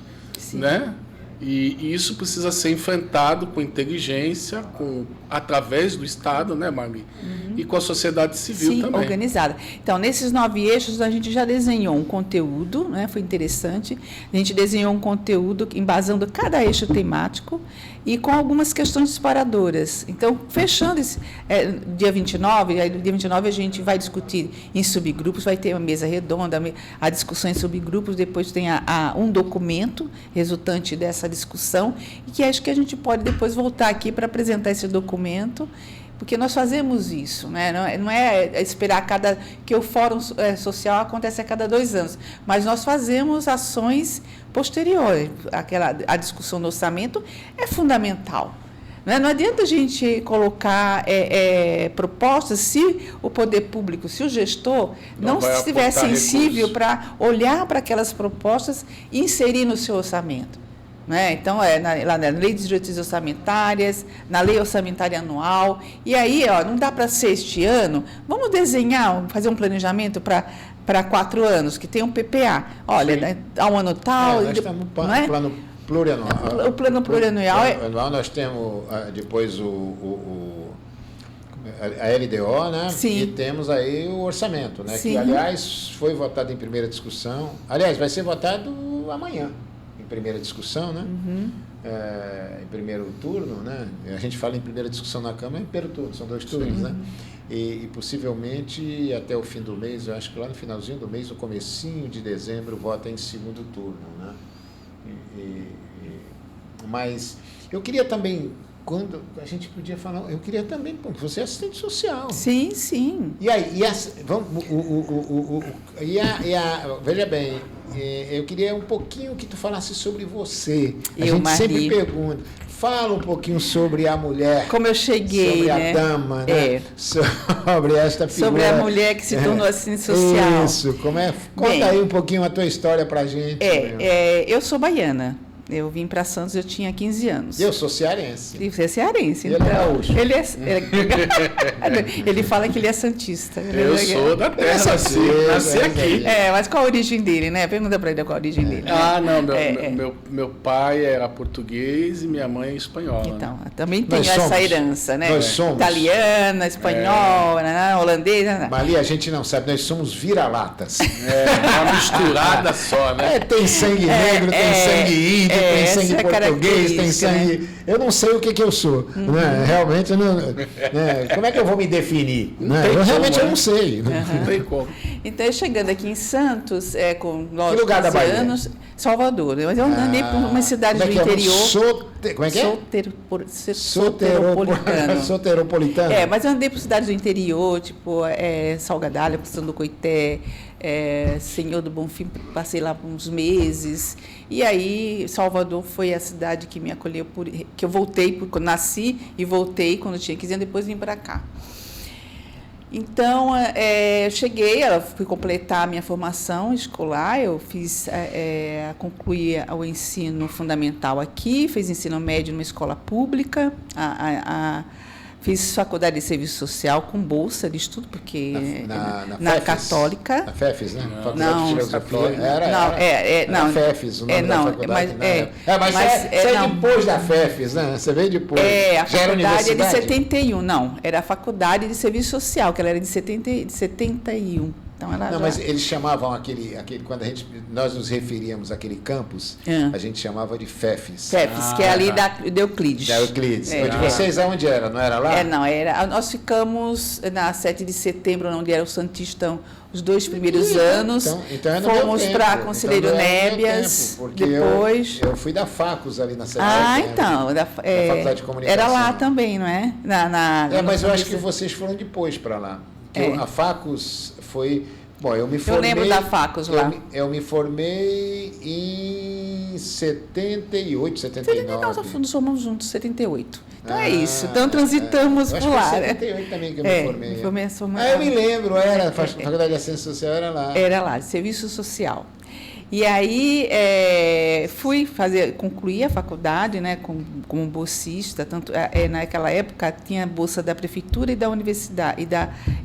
né? E isso precisa ser enfrentado com inteligência, através do Estado, né, Marli? E com a sociedade civil também. Organizada. Então, nesses 9 eixos, a gente já desenhou um conteúdo, né, foi interessante. A gente desenhou um conteúdo embasando cada eixo temático e com algumas questões disparadoras. Então, fechando dia 29, aí no dia 29 a gente vai discutir em subgrupos, vai ter uma mesa redonda, a discussão em subgrupos, depois tem um documento resultante dessa discussão, e que acho que a gente pode depois voltar aqui para apresentar esse documento, porque nós fazemos isso, né? Não é esperar que o Fórum Social acontece a cada 2 anos, mas nós fazemos ações posteriores. A discussão do orçamento é fundamental. Não adianta a gente colocar propostas se o poder público, se o gestor não estiver sensível para olhar para aquelas propostas e inserir no seu orçamento. Né? Então, lá na Lei de Diretrizes Orçamentárias, na Lei Orçamentária Anual. E aí, não dá para ser este ano, vamos desenhar, fazer um planejamento para 4 anos, que tem um PPA. Olha, né, há um ano tal. Nós temos um plano plurianual. O plano plurianual nós temos depois a LDO, né? Sim. E temos aí o orçamento, né? Sim. Que, aliás, foi votado em primeira discussão. Aliás, vai ser votado amanhã. Primeira discussão, né? Em primeiro turno, né? A gente fala em primeira discussão na Câmara, em primeiro turno, são 2 turnos, né? e possivelmente até o fim do mês, eu acho que lá no finalzinho do mês, no comecinho de dezembro, vota em segundo turno, né? Mas eu queria também, quando a gente podia falar, eu queria também, porque você é assistente social. Sim, sim. E aí, veja bem, eu queria um pouquinho que tu falasse sobre você. A gente sempre pergunta, fala um pouquinho sobre a mulher. Como eu cheguei, sobre né? A dama, né? Sobre esta figura. Sobre a mulher que se tornou assistente social. Isso, conta aí um pouquinho a tua história pra gente. Eu sou baiana. Eu vim para Santos, eu tinha 15 anos. Eu sou cearense. E você é cearense, então. Ele é gaúcho. Ele fala que ele é santista. Eu sou da terra, nasci aqui. Mas qual a origem dele, né? Pergunta para ele qual a origem dele. Não, meu pai era português e minha mãe é espanhola. Então, também tem essa herança, né? Nós somos. Italiana, espanhola, holandesa. Mas ali a gente não sabe, nós somos vira-latas. Uma misturada só, né? Tem sangue negro, tem sangue índio, tem sangue português, tem sangue... Né? Eu não sei o que eu sou. Né? Realmente, como é que eu vou me definir? Né? Eu não sei. Não tem como. Então, chegando aqui em Santos, com 15 anos, Salvador. Mas eu andei por uma cidade do interior. Como é que é? Soteropolitano. Soteropolitano. Mas eu andei por cidades do interior, tipo Salgadalha, São do Coité, Senhor do Bonfim, passei lá por uns meses. E aí, Salvador foi a cidade que me acolheu, que eu voltei, porque eu nasci e voltei quando eu tinha 15 anos, depois vim para cá. Então, eu cheguei, fui completar a minha formação escolar, eu concluí o ensino fundamental aqui, fiz ensino médio numa escola pública, fiz faculdade de serviço social com bolsa de estudo, porque na Católica. Na FEFES, né? Não, de Filosofia. Não, FEFES, o nome da faculdade. Mas não. Depois da FEFES, né? Você veio depois. A faculdade é de 71, não. Era a faculdade de serviço social, que ela era de 71. Então, mas eles chamavam aquele quando nós nos referíamos àquele campus, a gente chamava de FEFES. FEFES, que é ali da Euclides. Da Euclides. De vocês, aonde era? Não era lá? Não, era. Nós ficamos na 7 de setembro, onde era o Santista, os 2 primeiros anos. Então fomos para Conselheiro Nébias, depois... Eu fui da Facus ali na 7 de setembro. Então. Da Faculdade de Comunicação. Era lá também, não é? Mas eu acho que vocês foram depois para lá. A Facus foi... Bom, eu me formei... Eu lembro da Facus lá. Eu me formei em 78, 79. Nós somos juntos, 78. Então é isso. Então transitamos por lá. Foi em 78 também que eu me formei. Eu me lembro, a Faculdade de Assistência Social era lá. Era lá, de Serviço Social. E aí concluí a faculdade, né, como bolsista, tanto naquela época tinha bolsa da prefeitura e da universidade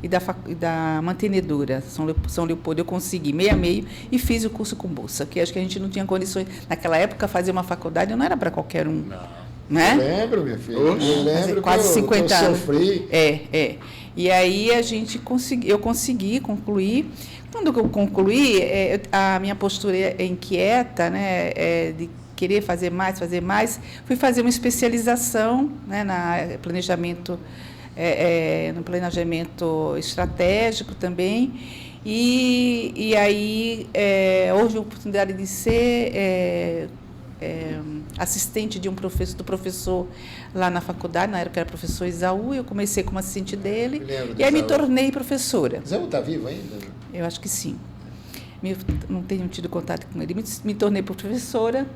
e da mantenedora São Leopoldo. Eu consegui meio a meio e fiz o curso com bolsa, porque acho que a gente não tinha condições naquela época fazer uma faculdade, não era para qualquer um. Não. Né? Eu lembro, minha filha. Eu lembro quase 50 anos. Sofri. E aí eu consegui concluir. Quando eu concluí, a minha postura inquieta, né, de querer fazer mais, fui fazer uma especialização, né, no planejamento estratégico também. E aí houve a oportunidade de ser assistente do professor lá na faculdade, na época era professor Isaú, eu comecei como assistente dele, e aí me tornei professora. Isaú está vivo ainda? Eu acho que sim. Não tenho tido contato com ele. Me tornei professora.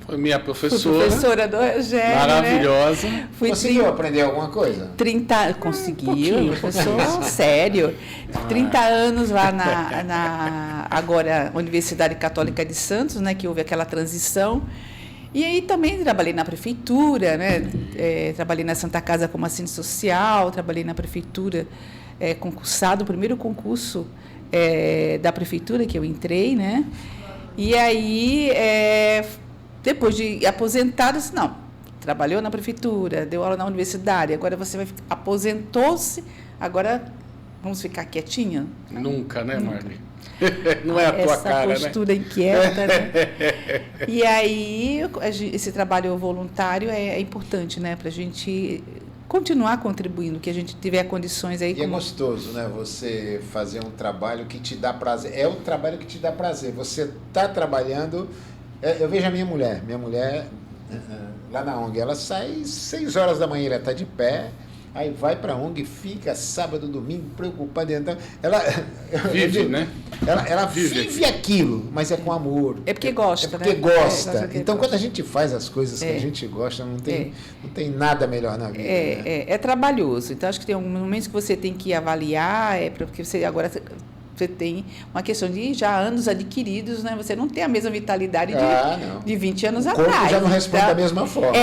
Foi minha professora. Fui professora do Rogério. Maravilhosa. Né? Conseguiu aprender alguma coisa? Conseguiu, professor, sério. 30 anos lá agora, Universidade Católica de Santos, né, que houve aquela transição. E aí também trabalhei na prefeitura, né? Trabalhei na Santa Casa como assistente social, trabalhei na prefeitura, concursado, o primeiro concurso da prefeitura que eu entrei, né? E aí, depois de aposentado, disse, não, trabalhou na prefeitura, deu aula na universidade, agora você aposentou-se, agora vamos ficar quietinha? Nunca, né, Marli? Não é a tua cara, né? Essa postura inquieta, né? E aí, esse trabalho voluntário é importante, né? Para a gente continuar contribuindo, que a gente tiver condições aí. E é gostoso, né? Você fazer um trabalho que te dá prazer. É um trabalho que te dá prazer. Você está trabalhando. Eu vejo a minha mulher. Minha mulher, lá na ONG, ela sai 6 horas da manhã, ela está de pé. Aí vai para a ONG, fica sábado, domingo, preocupada. Então, ela vive, né? Ela vive aquilo, mas é com amor. É porque gosta, né? É porque gosta. Então, quando a gente faz as coisas que a gente gosta, não tem nada melhor na vida. É trabalhoso. Então, acho que tem um momento que você tem que avaliar, porque você agora... Você tem uma questão de já anos adquiridos, né? Você não tem a mesma vitalidade de 20 anos atrás. O corpo já não responde da mesma forma.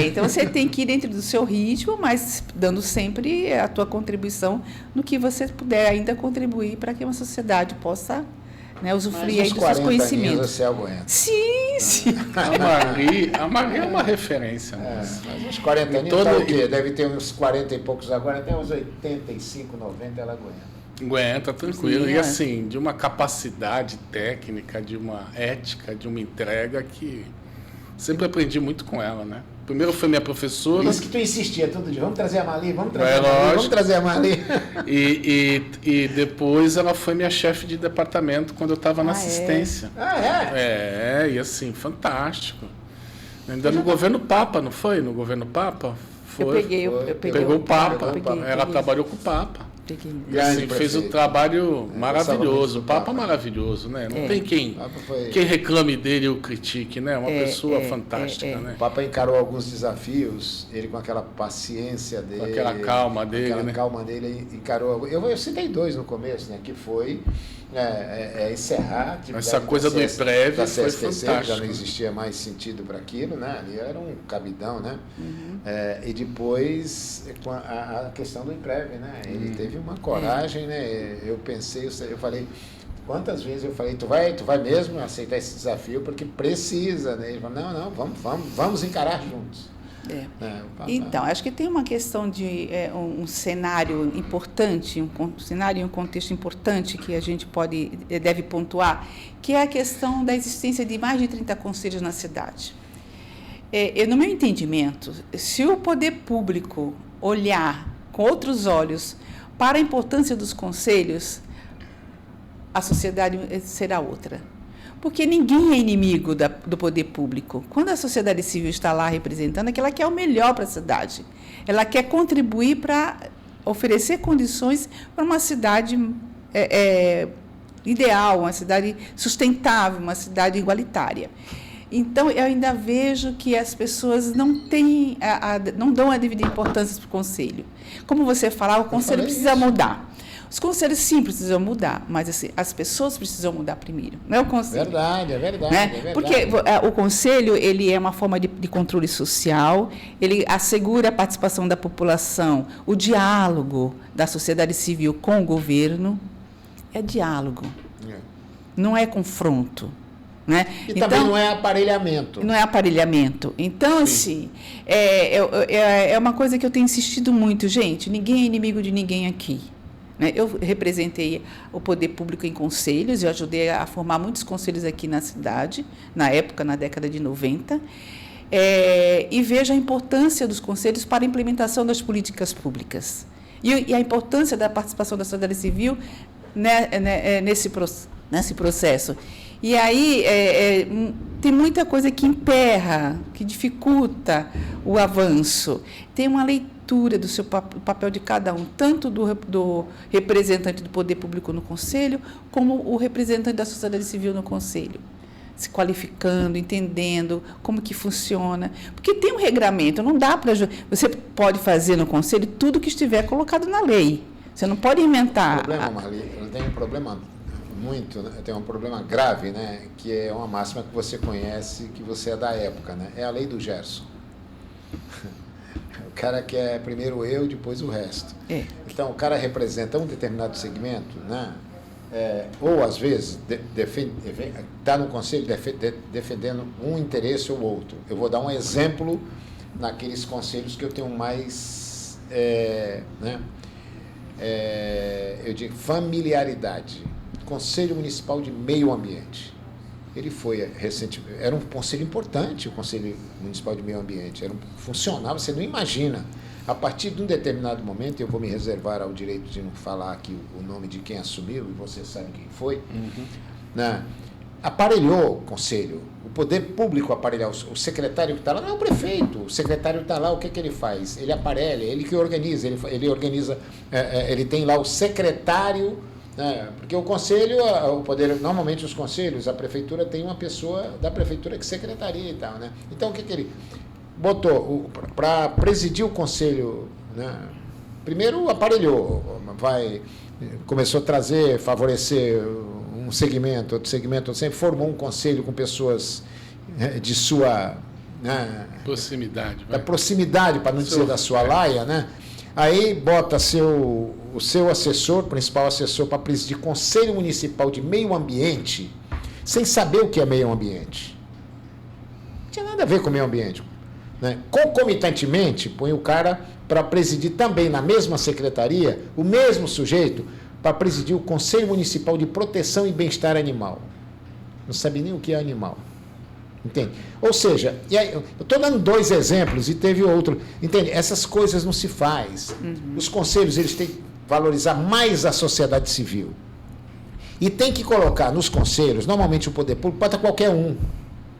Então você tem que ir dentro do seu ritmo, mas dando sempre a tua contribuição no que você puder ainda contribuir para que uma sociedade possa, né, usufruir aí dos seus conhecimentos. Você aguenta. Sim. A Maria é uma referência. Mas uns 40 anos, tá o quê? Deve ter uns 40 e poucos agora, até uns 85, 90 ela aguenta. Aguenta, tranquilo. E assim, de uma capacidade técnica, de uma ética, de uma entrega que sempre aprendi muito com ela, né? Primeiro foi minha professora. Por isso que tu insistia todo dia, vamos trazer a Mali, vamos trazer a Mali. E depois ela foi minha chefe de departamento quando eu estava na assistência. E assim, fantástico. Ainda no governo Papa, não foi? No governo Papa? Foi. Eu peguei pegou o Papa. Ela trabalhou com o Papa. E assim, fez um trabalho maravilhoso. O Papa maravilhoso, né? Não tem quem reclame dele ou critique, né? Uma pessoa fantástica, né? O Papa encarou alguns desafios, ele com aquela paciência dele. Com aquela calma dele, aquela calma dele, encarou. Eu citei 2 no começo, né? Que foi encerrar. Essa coisa do IPREV da foi CSTC, fantástico. já não existia mais sentido para aquilo, né? Ali era um cabidão, né? E depois com a questão do IPREV, né? Ele teve uma coragem, né? Eu pensei, eu falei, quantas vezes eu falei, tu vai mesmo aceitar esse desafio porque precisa, né? Ele falou, não, vamos encarar juntos. Então, acho que tem uma questão de um cenário importante, um cenário e um contexto importante que a gente deve pontuar, que é a questão da existência de mais de 30 conselhos na cidade. No meu entendimento, se o poder público olhar com outros olhos para a importância dos conselhos, a sociedade será outra. Porque ninguém é inimigo do poder público. Quando a sociedade civil está lá representando, é que ela quer o melhor para a cidade. Ela quer contribuir para oferecer condições para uma cidade ideal, uma cidade sustentável, uma cidade igualitária. Então, eu ainda vejo que as pessoas não dão a devida importância para o conselho. Como você falava, o conselho precisa mudar. Os conselhos sim precisam mudar, mas assim, as pessoas precisam mudar primeiro, não é o conselho. É verdade. Né? Porque o conselho, ele é uma forma de controle social, ele assegura a participação da população, o diálogo da sociedade civil com o governo. É diálogo, não é confronto. Né? E então, também não é aparelhamento. Não é aparelhamento. Então, assim, é uma coisa que eu tenho insistido muito, gente, ninguém é inimigo de ninguém aqui. Né? Eu representei o poder público em conselhos, eu ajudei a formar muitos conselhos aqui na cidade, na época, na década de 90, e vejo a importância dos conselhos para a implementação das políticas públicas. E a importância da participação da sociedade civil nesse processo. E aí tem muita coisa que emperra, que dificulta o avanço. Tem uma leitura do papel de cada um, tanto do representante do poder público no conselho, como o representante da sociedade civil no conselho. Se qualificando, entendendo como que funciona. Porque tem um regramento, não dá para... Você pode fazer no conselho tudo que estiver colocado na lei. Você não pode inventar... Tem um problema tem um problema grave, né, que é uma máxima que você conhece, que você é da época, né, é a lei do Gerson. O cara quer primeiro eu, depois o resto. Então, o cara representa um determinado segmento, né, ou às vezes está no conselho defendendo um interesse ou outro. Eu vou dar um exemplo naqueles conselhos que eu tenho mais, eu digo familiaridade. Conselho Municipal de Meio Ambiente. ele foi recentemente, era um conselho importante, o Conselho Municipal de Meio Ambiente, funcionava, você não imagina. A partir de um determinado momento, eu vou me reservar ao direito de não falar aqui o nome de quem assumiu, e você sabe quem foi, né? Aparelhou o conselho, o poder público aparelhar, o secretário que está lá, não é o prefeito, o secretário está lá, o que ele faz? Ele aparelha, ele que organiza, ele organiza, ele tem lá o secretário, né? Porque o conselho, o poder, normalmente os conselhos, a prefeitura tem uma pessoa da prefeitura que secretaria e tal, né? Então o que ele botou? Para presidir o conselho, né? Primeiro aparelhou, começou a trazer, favorecer um segmento, outro segmento, sempre formou um conselho com pessoas de sua, né, proximidade, da proximidade, para não dizer da sua laia, né? Aí bota o seu assessor, principal assessor, para presidir Conselho Municipal de Meio Ambiente, sem saber o que é meio ambiente. Não tinha nada a ver com meio ambiente, né? Concomitantemente, põe o cara para presidir também na mesma secretaria, o mesmo sujeito, para presidir o Conselho Municipal de Proteção e Bem-Estar Animal. Não sabe nem o que é animal. Entende? Ou seja, e aí, eu estou dando 2 exemplos e teve outro. Entende? Essas coisas não se faz. Os conselhos, eles têm que valorizar mais a sociedade civil. E tem que colocar nos conselhos, normalmente o poder público, bota qualquer um.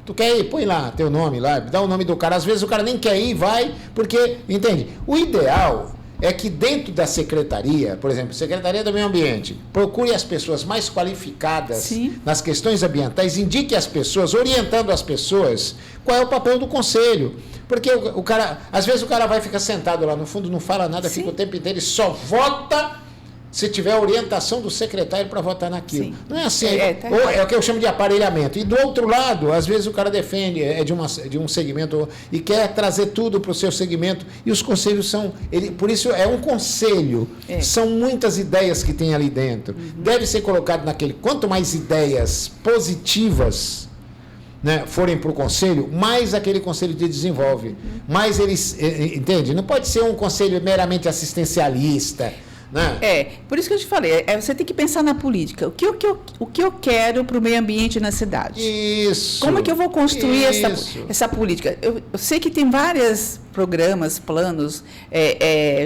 Tu quer ir? Põe lá teu nome lá, dá o nome do cara. Às vezes o cara nem quer ir, vai, porque, entende? O ideal é que dentro da secretaria, por exemplo, Secretaria do Meio Ambiente, procure as pessoas mais qualificadas Sim. nas questões ambientais, indique as pessoas, orientando as pessoas qual é o papel do conselho. Porque o cara, às vezes o cara vai ficar sentado lá no fundo, não fala nada, Sim. fica o tempo inteiro e só vota se tiver a orientação do secretário para votar naquilo. Sim. Não é assim. Tá Ou é o que eu chamo de aparelhamento. E do outro lado, às vezes o cara defende, de um segmento e quer trazer tudo para o seu segmento. E os conselhos são... por isso é um conselho. São muitas ideias que tem ali dentro. Deve ser colocado naquele... Quanto mais ideias positivas, né, forem para o conselho, mais aquele conselho te desenvolve. Mais eles... Entende? Não pode ser um conselho meramente assistencialista. Né? Por isso que eu te falei, você tem que pensar na política. O que eu quero para o meio ambiente na cidade? Isso. Como é que eu vou construir essa política? Eu sei que tem vários programas, planos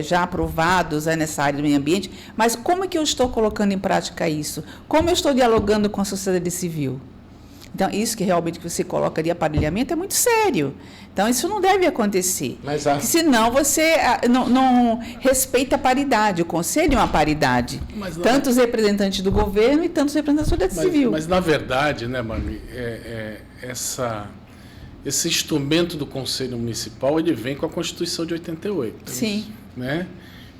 já aprovados nessa área do meio ambiente, mas como é que eu estou colocando em prática isso? Como eu estou dialogando com a sociedade civil? Então, isso que realmente você coloca de aparelhamento é muito sério. Então, isso não deve acontecer. Porque senão você não respeita a paridade. O conselho é uma paridade. Tanto os representantes do governo e tanto os representantes da sociedade civil. Mas, na verdade, né, Mami, esse instrumento do Conselho Municipal, ele vem com a Constituição de 88. Sim. Né?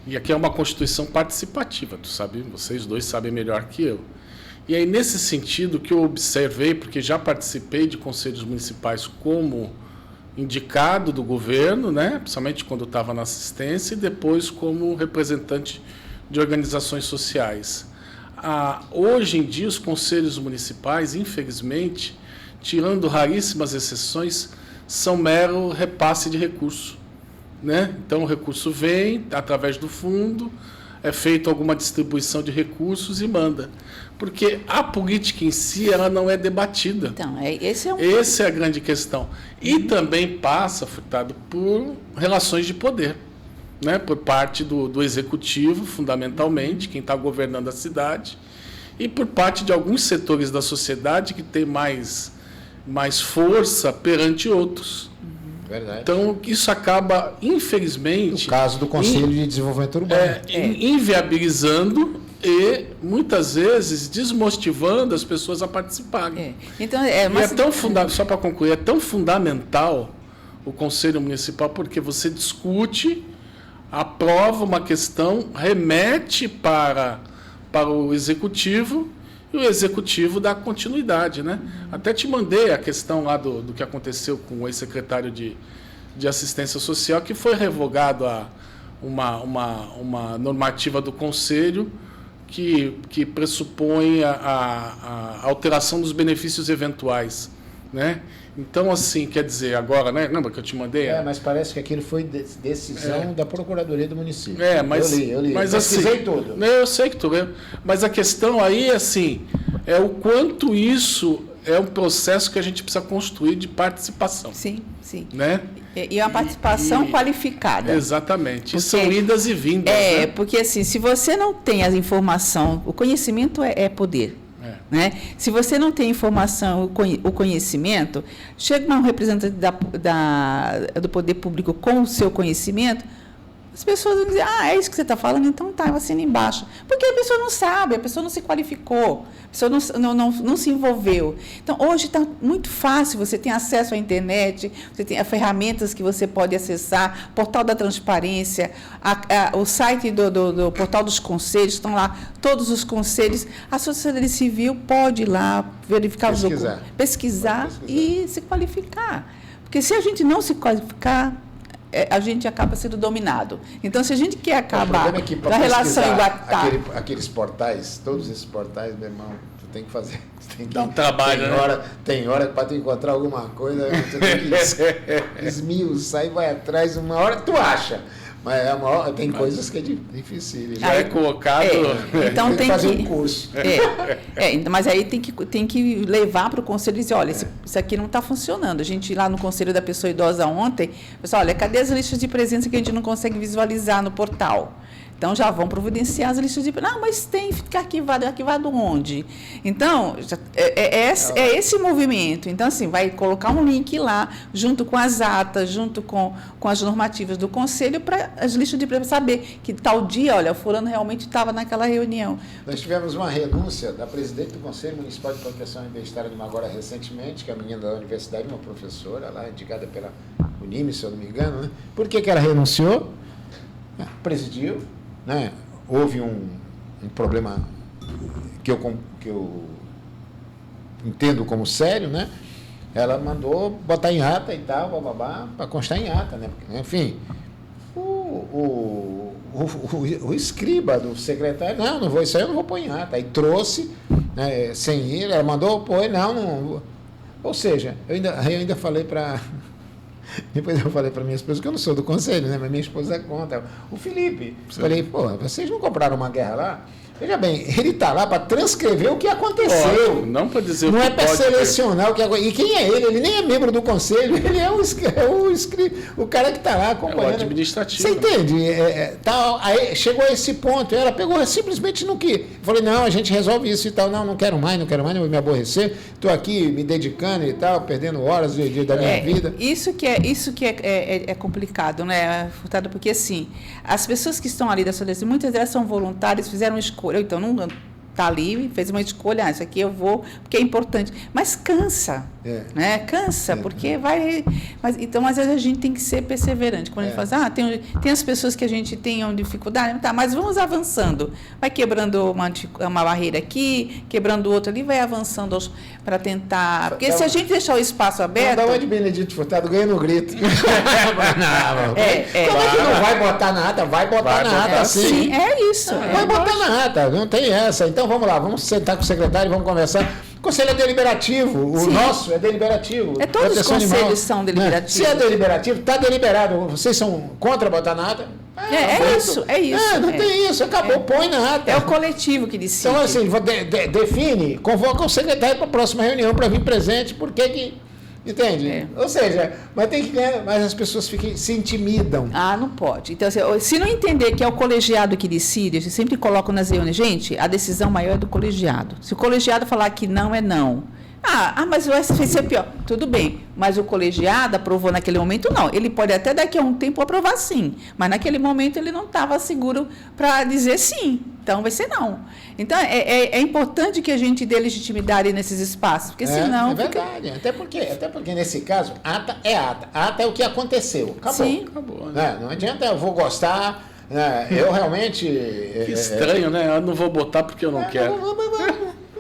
E aqui é uma Constituição participativa, vocês dois sabem melhor que eu. E aí, nesse sentido, que eu observei, porque já participei de conselhos municipais como indicado do governo, né, principalmente quando estava na assistência, e depois como representante de organizações sociais. Hoje em dia, os conselhos municipais, infelizmente, tirando raríssimas exceções, são mero repasse de recurso. Né? Então, o recurso vem através do fundo, é feita alguma distribuição de recursos e manda. Porque a política em si, ela não é debatida. Então, essa é a grande questão. E também passa, Furtado, por relações de poder, né? Por parte do executivo, fundamentalmente, quem está governando a cidade, e por parte de alguns setores da sociedade que têm mais força perante outros. Verdade. Então, isso acaba, infelizmente... No caso do Conselho de Desenvolvimento Urbano. Inviabilizando e, muitas vezes, desmotivando as pessoas a participarem. Então, só para concluir, é tão fundamental o Conselho Municipal, porque você discute, aprova uma questão, remete para o Executivo, e o Executivo dá continuidade, né? Até te mandei a questão lá do que aconteceu com o ex-secretário de Assistência Social, que foi revogado uma normativa do Conselho que pressupõe a alteração dos benefícios eventuais, né? Então, assim, quer dizer, agora, né? Lembra que eu te mandei? Mas parece que aquilo foi decisão da Procuradoria do município. Mas eu li. Mas assim, tudo. Eu sei que tu leu. Mas a questão aí, assim, é o quanto isso é um processo que a gente precisa construir de participação. Sim, sim. Né? E uma participação qualificada. Exatamente. Porque, são idas e vindas. Né? Porque assim, se você não tem a informação, o conhecimento é poder. Né? Se você não tem informação, o conhecimento, chega um representante do poder público com o seu conhecimento, as pessoas vão dizer, é isso que você está falando, então tá, eu assino embaixo. Porque a pessoa não sabe, a pessoa não se qualificou, a pessoa não se envolveu. Então, hoje está muito fácil, você tem acesso à internet, você tem ferramentas que você pode acessar, portal da transparência, o site do portal dos conselhos, estão lá todos os conselhos. A sociedade civil pode ir lá, verificar os documentos, pesquisar e se qualificar. Porque se a gente não se qualificar, a gente acaba sendo dominado. Então, se a gente quer acabar na relação igualitária... Aqueles portais, todos esses portais, meu irmão, tu tem que fazer... Tem que dar um trabalho, tem hora para tu encontrar alguma coisa, você tem que esmiuçar e vai atrás, uma hora tu acha. Mas tem coisas que é difícil. Já é colocado... Então tem que fazer um curso. Mas aí tem que levar para o conselho e dizer, olha, isso aqui não está funcionando. A gente lá no Conselho da Pessoa Idosa ontem, pessoal, olha, cadê as listas de presença que a gente não consegue visualizar no portal? Então, já vão providenciar as listas de... Não, mas fica arquivado. Arquivado onde? Então, é esse movimento. Então, assim, vai colocar um link lá, junto com as atas, junto com as normativas do Conselho, para as listas de presença saber que tal dia, olha, o fulano realmente estava naquela reunião. Nós tivemos uma renúncia da presidente do Conselho Municipal de Proteção Universitária de Magora recentemente, que é a menina da universidade, uma professora lá, indicada pela Unime, se eu não me engano, né? Por que ela renunciou? Presidiu. Né? Houve um problema que eu entendo como sério, né? Ela mandou botar em ata e tal, para constar em ata, né? Porque, enfim, o escriba do secretário, não vou, isso aí eu não vou pôr em ata. Aí trouxe, né, sem ir, ela mandou pôr, não. Ou seja, eu ainda falei para... Depois eu falei para minha esposa, que eu não sou do conselho, né? Mas minha esposa conta. O Felipe, falei, vocês não compraram uma guerra lá? Veja bem, ele está lá para transcrever o que aconteceu. Não para dizer o que pode. Não é para selecionar o que aconteceu. E quem é ele? Ele nem é membro do conselho, ele é o cara que está lá acompanhando. É o administrativo. Você entende? Aí chegou a esse ponto, ela pegou simplesmente no que. Eu falei, não, a gente resolve isso e tal. Não quero mais, não vou me aborrecer. Estou aqui me dedicando e tal, perdendo horas da minha vida. Isso que é complicado, né, Furtado? Porque, assim, as pessoas que estão ali da sociedade, muitas delas são voluntárias, fizeram uma escolha. Então, não está ali, fez uma escolha, isso aqui eu vou, porque é importante. Mas cansa, né? Cansa, porque vai... Mas às vezes a gente tem que ser perseverante. Quando a gente fala assim, tem as pessoas que a gente tem dificuldade, tá, mas vamos avançando. Vai quebrando uma barreira aqui, quebrando outra ali, vai avançando para tentar... Porque se a gente deixar o espaço aberto... Não, da onde Benedito Furtado ganha no grito. Como é que não vai botar na ata? Vai botar na ata, sim. Sim, é isso. Vai botar na ata, não tem essa. Então, vamos lá, vamos sentar com o secretário e vamos conversar. O conselho é deliberativo, o nosso é deliberativo. Todos os conselhos são deliberativos. Se é deliberativo, está deliberado. Vocês são contra botar na ata? É isso. Não tem isso, acabou, põe na ata. É o coletivo que decide. Então, assim, define, convoca o secretário para a próxima reunião para vir presente, porque que... Entende? Ou seja, mas tem que ganhar, mas as pessoas se intimidam. Não pode. Então, assim, se não entender que é o colegiado que decide, eu sempre coloco nas reuniões, gente, a decisão maior é do colegiado. Se o colegiado falar que não, é não. Mas o SFC é pior. Tudo bem, mas o colegiado aprovou naquele momento, não. Ele pode até daqui a um tempo aprovar sim, mas naquele momento ele não estava seguro para dizer sim. Então vai ser não. Então é importante que a gente dê legitimidade nesses espaços, porque senão... É verdade, até porque nesse caso, ata é ata. Ata é o que aconteceu. Acabou. Sim. Acabou, né? Não adianta eu vou gostar, eu realmente... Que estranho, né? Eu não vou botar porque eu não quero.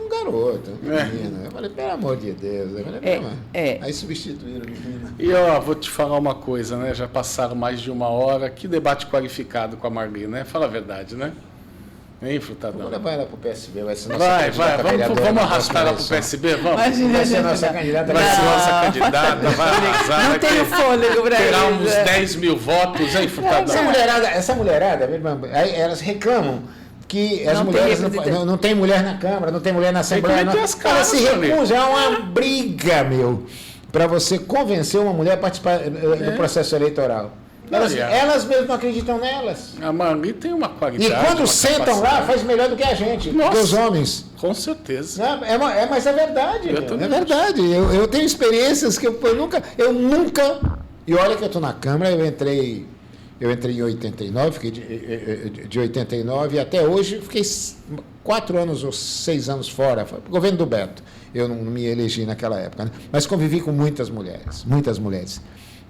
Garoto, menina. Eu falei, pelo amor de Deus. Eu falei, Aí substituíram a menina. E vou te falar uma coisa, né? Já passaram mais de 1 hora. Que debate qualificado com a Marli, né? Fala a verdade, né? Hein, Furtadão? Vou levar ela pro PSB, vai ser nossa Vai, vamos arrastar ela pro PSB, vamos? Vai ser nossa candidata. Vai ser nossa candidata, vai arrasar. Não tenho fôlego pra terá uns 10 mil votos, hein, Furtadão? Essa mulherada, aí elas reclamam que as Não tem mulheres representante. não tem mulher na Câmara, não tem mulher na Assembleia. meter Não, as ela caras, se meu amigo. recusa, é uma briga, meu, para você convencer uma mulher a participar do processo eleitoral. Elas mesmas não acreditam nelas. A Marli tem uma qualidade. E quando uma sentam lá, capacidade. faz melhor do que a gente, Nossa. do que os homens. Com certeza. Mas é verdade, Eu meu, também é verdade. Eu tenho experiências que eu nunca. E olha que eu estou na Câmara, eu entrei em 89, fiquei de 89 e até hoje eu fiquei 4 anos ou 6 anos fora, foi o governo do Beto. Eu não me elegi naquela época, né? Mas convivi com muitas mulheres,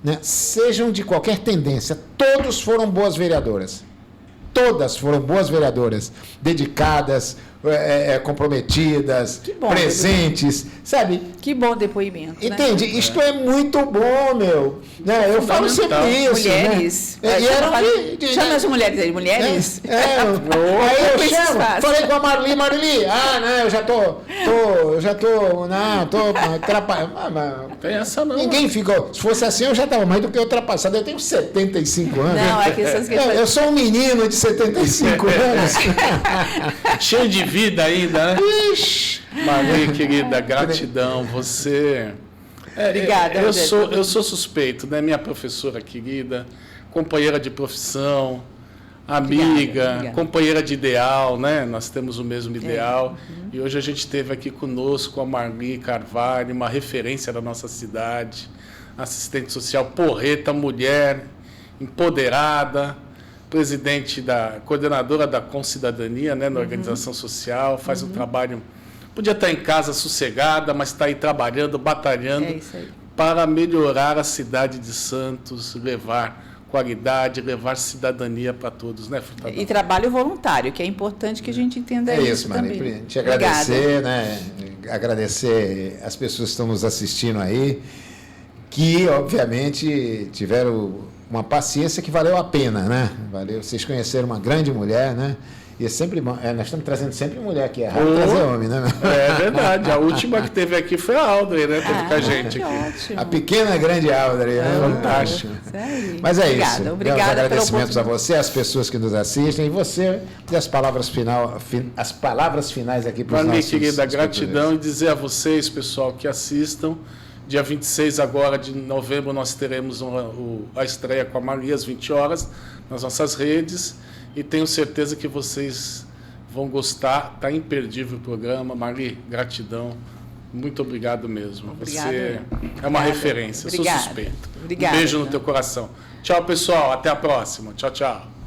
né? Sejam de qualquer tendência, todos foram boas vereadoras. Todas foram boas vereadoras, dedicadas, comprometidas, Que bom, presentes, sabe? Que bom depoimento. Entende? Né? Isto é muito bom, meu. Né? Eu falo sempre isso. Mulheres. Né? Chama as mulheres aí, mulheres. Aí eu chamo, fácil. falei com a Marli, não, eu já tô atrapalhando. Tem essa não. Ninguém ficou. Se fosse assim, eu já estava mais do que ultrapassado. Eu tenho 75 anos. Não, é questão que eu sou um menino de 75 anos. Cheio de vida ainda, né? Ixi. Marli, querida, gratidão. Você. Obrigada, eu Rogério. sou suspeito, né? Minha professora querida, companheira de profissão, amiga, Obrigada. companheira de ideal, né? Nós temos o mesmo ideal. E hoje a gente teve aqui conosco a Marli Carvalho, uma referência da nossa cidade, assistente social porreta, mulher, empoderada, coordenadora da Concidadania, né? Na organização social, faz um trabalho. Podia estar em casa sossegada, mas está aí trabalhando, batalhando isso aí. para melhorar a cidade de Santos, levar qualidade, levar cidadania para todos, né, Furtadão? E trabalho voluntário, que é importante que a gente entenda isso Mari. também. Te agradecer, né? Agradecer as pessoas que estão nos assistindo aí, que obviamente tiveram uma paciência que valeu a pena, né? Valeu. Vocês conheceram uma grande mulher, né? E é sempre bom. Nós estamos trazendo sempre mulher aqui, é raro trazer homem, né? É verdade. A última que teve aqui foi a Audrey, né? Teve com a gente que aqui. ótimo. A pequena grande Audrey, né? Fantástico. Sério? Mas é Obrigada, isso. obrigada Meus pela agradecimentos a oportunidade. você, às pessoas que nos assistem, e você, e as palavras finais aqui para os Marli, nossos querida, espectadores. gratidão e dizer a vocês, pessoal, que assistam. Dia 26 agora de novembro nós teremos a estreia com a Marli às 20 horas nas nossas redes e tenho certeza que vocês vão gostar. Está imperdível o programa. Marli, gratidão. Muito obrigado mesmo. Obrigada. Você é uma referência. Eu sou Obrigada. suspeito. Obrigada. Um beijo no teu coração. Tchau, pessoal. Até a próxima. Tchau, tchau.